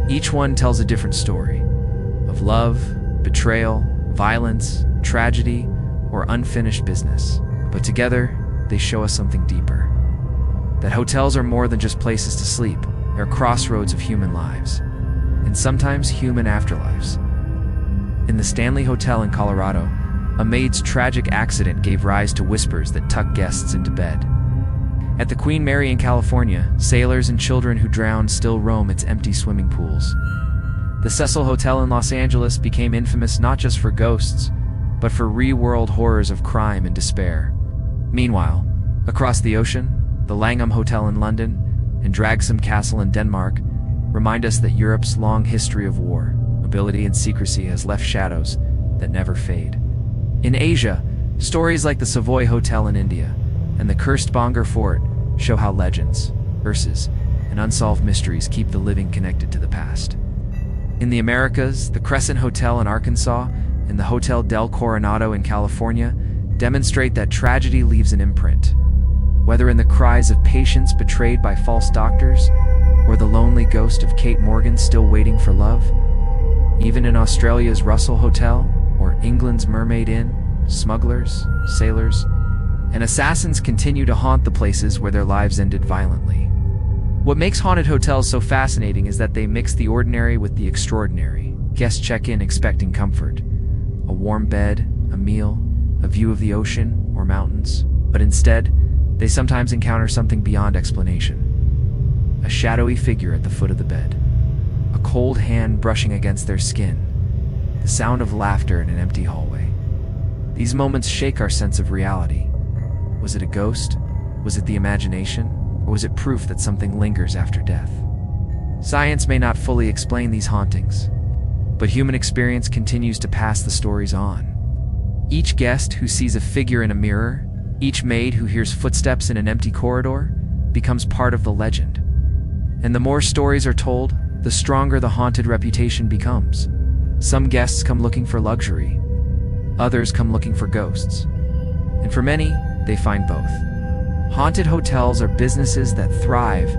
Each one tells a different story of love, betrayal, violence, tragedy, or unfinished business. But together, they show us something deeper. That hotels are more than just places to sleep. They're crossroads of human lives, and sometimes human afterlives. In the Stanley Hotel in Colorado, a maid's tragic accident gave rise to whispers that tuck guests into bed. At the Queen Mary in California, sailors and children who drowned still roam its empty swimming pools. The Cecil Hotel in Los Angeles became infamous not just for ghosts, but for real-world horrors of crime and despair. Meanwhile, across the ocean, the Langham Hotel in London and Dragsum Castle in Denmark remind us that Europe's long history of war, nobility, and secrecy has left shadows that never fade. In Asia, stories like the Savoy Hotel in India and the cursed Bhangar Fort show how legends, curses, and unsolved mysteries keep the living connected to the past. In the Americas, the Crescent Hotel in Arkansas and the Hotel del Coronado in California demonstrate that tragedy leaves an imprint. Whether in the cries of patients betrayed by false doctors, or the lonely ghost of Kate Morgan still waiting for love, even in Australia's Russell Hotel, or England's Mermaid Inn, smugglers, sailors, and assassins continue to haunt the places where their lives ended violently. What makes haunted hotels so fascinating is that they mix the ordinary with the extraordinary. Guests check in expecting comfort, a warm bed, a meal, a view of the ocean or mountains, but instead, they sometimes encounter something beyond explanation. A shadowy figure at the foot of the bed, a cold hand brushing against their skin, the sound of laughter in an empty hallway. These moments shake our sense of reality. Was it a ghost? Was it the imagination? Or was it proof that something lingers after death? Science may not fully explain these hauntings, but human experience continues to pass the stories on. Each guest who sees a figure in a mirror, each maid who hears footsteps in an empty corridor, becomes part of the legend. And the more stories are told, the stronger the haunted reputation becomes. Some guests come looking for luxury, others come looking for ghosts. And for many, they find both. Haunted hotels are businesses that thrive,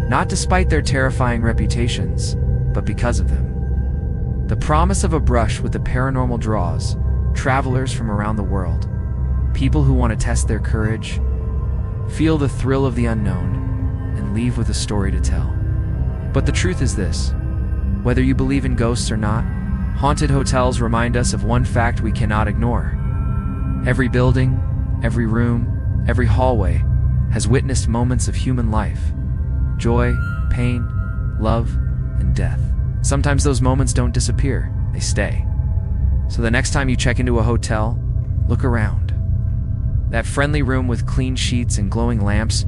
not despite their terrifying reputations, but because of them. The promise of a brush with the paranormal draws travelers from around the world, people who want to test their courage, feel the thrill of the unknown, and leave with a story to tell. But the truth is this: whether you believe in ghosts or not, haunted hotels remind us of one fact we cannot ignore. Every building, every room, every hallway has witnessed moments of human life. Joy, pain, love, and death. Sometimes those moments don't disappear, they stay. So the next time you check into a hotel, look around. That friendly room with clean sheets and glowing lamps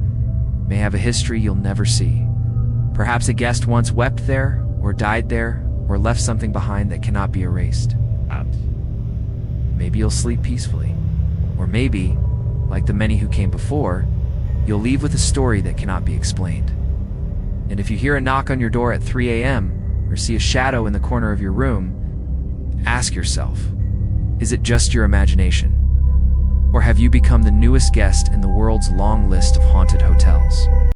may have a history you'll never see. Perhaps a guest once wept there, or died there, or left something behind that cannot be erased. Maybe you'll sleep peacefully. Or maybe, like the many who came before, you'll leave with a story that cannot be explained. And if you hear a knock on your door at 3 a.m., or see a shadow in the corner of your room, ask yourself, is it just your imagination? Or have you become the newest guest in the world's long list of haunted hotels?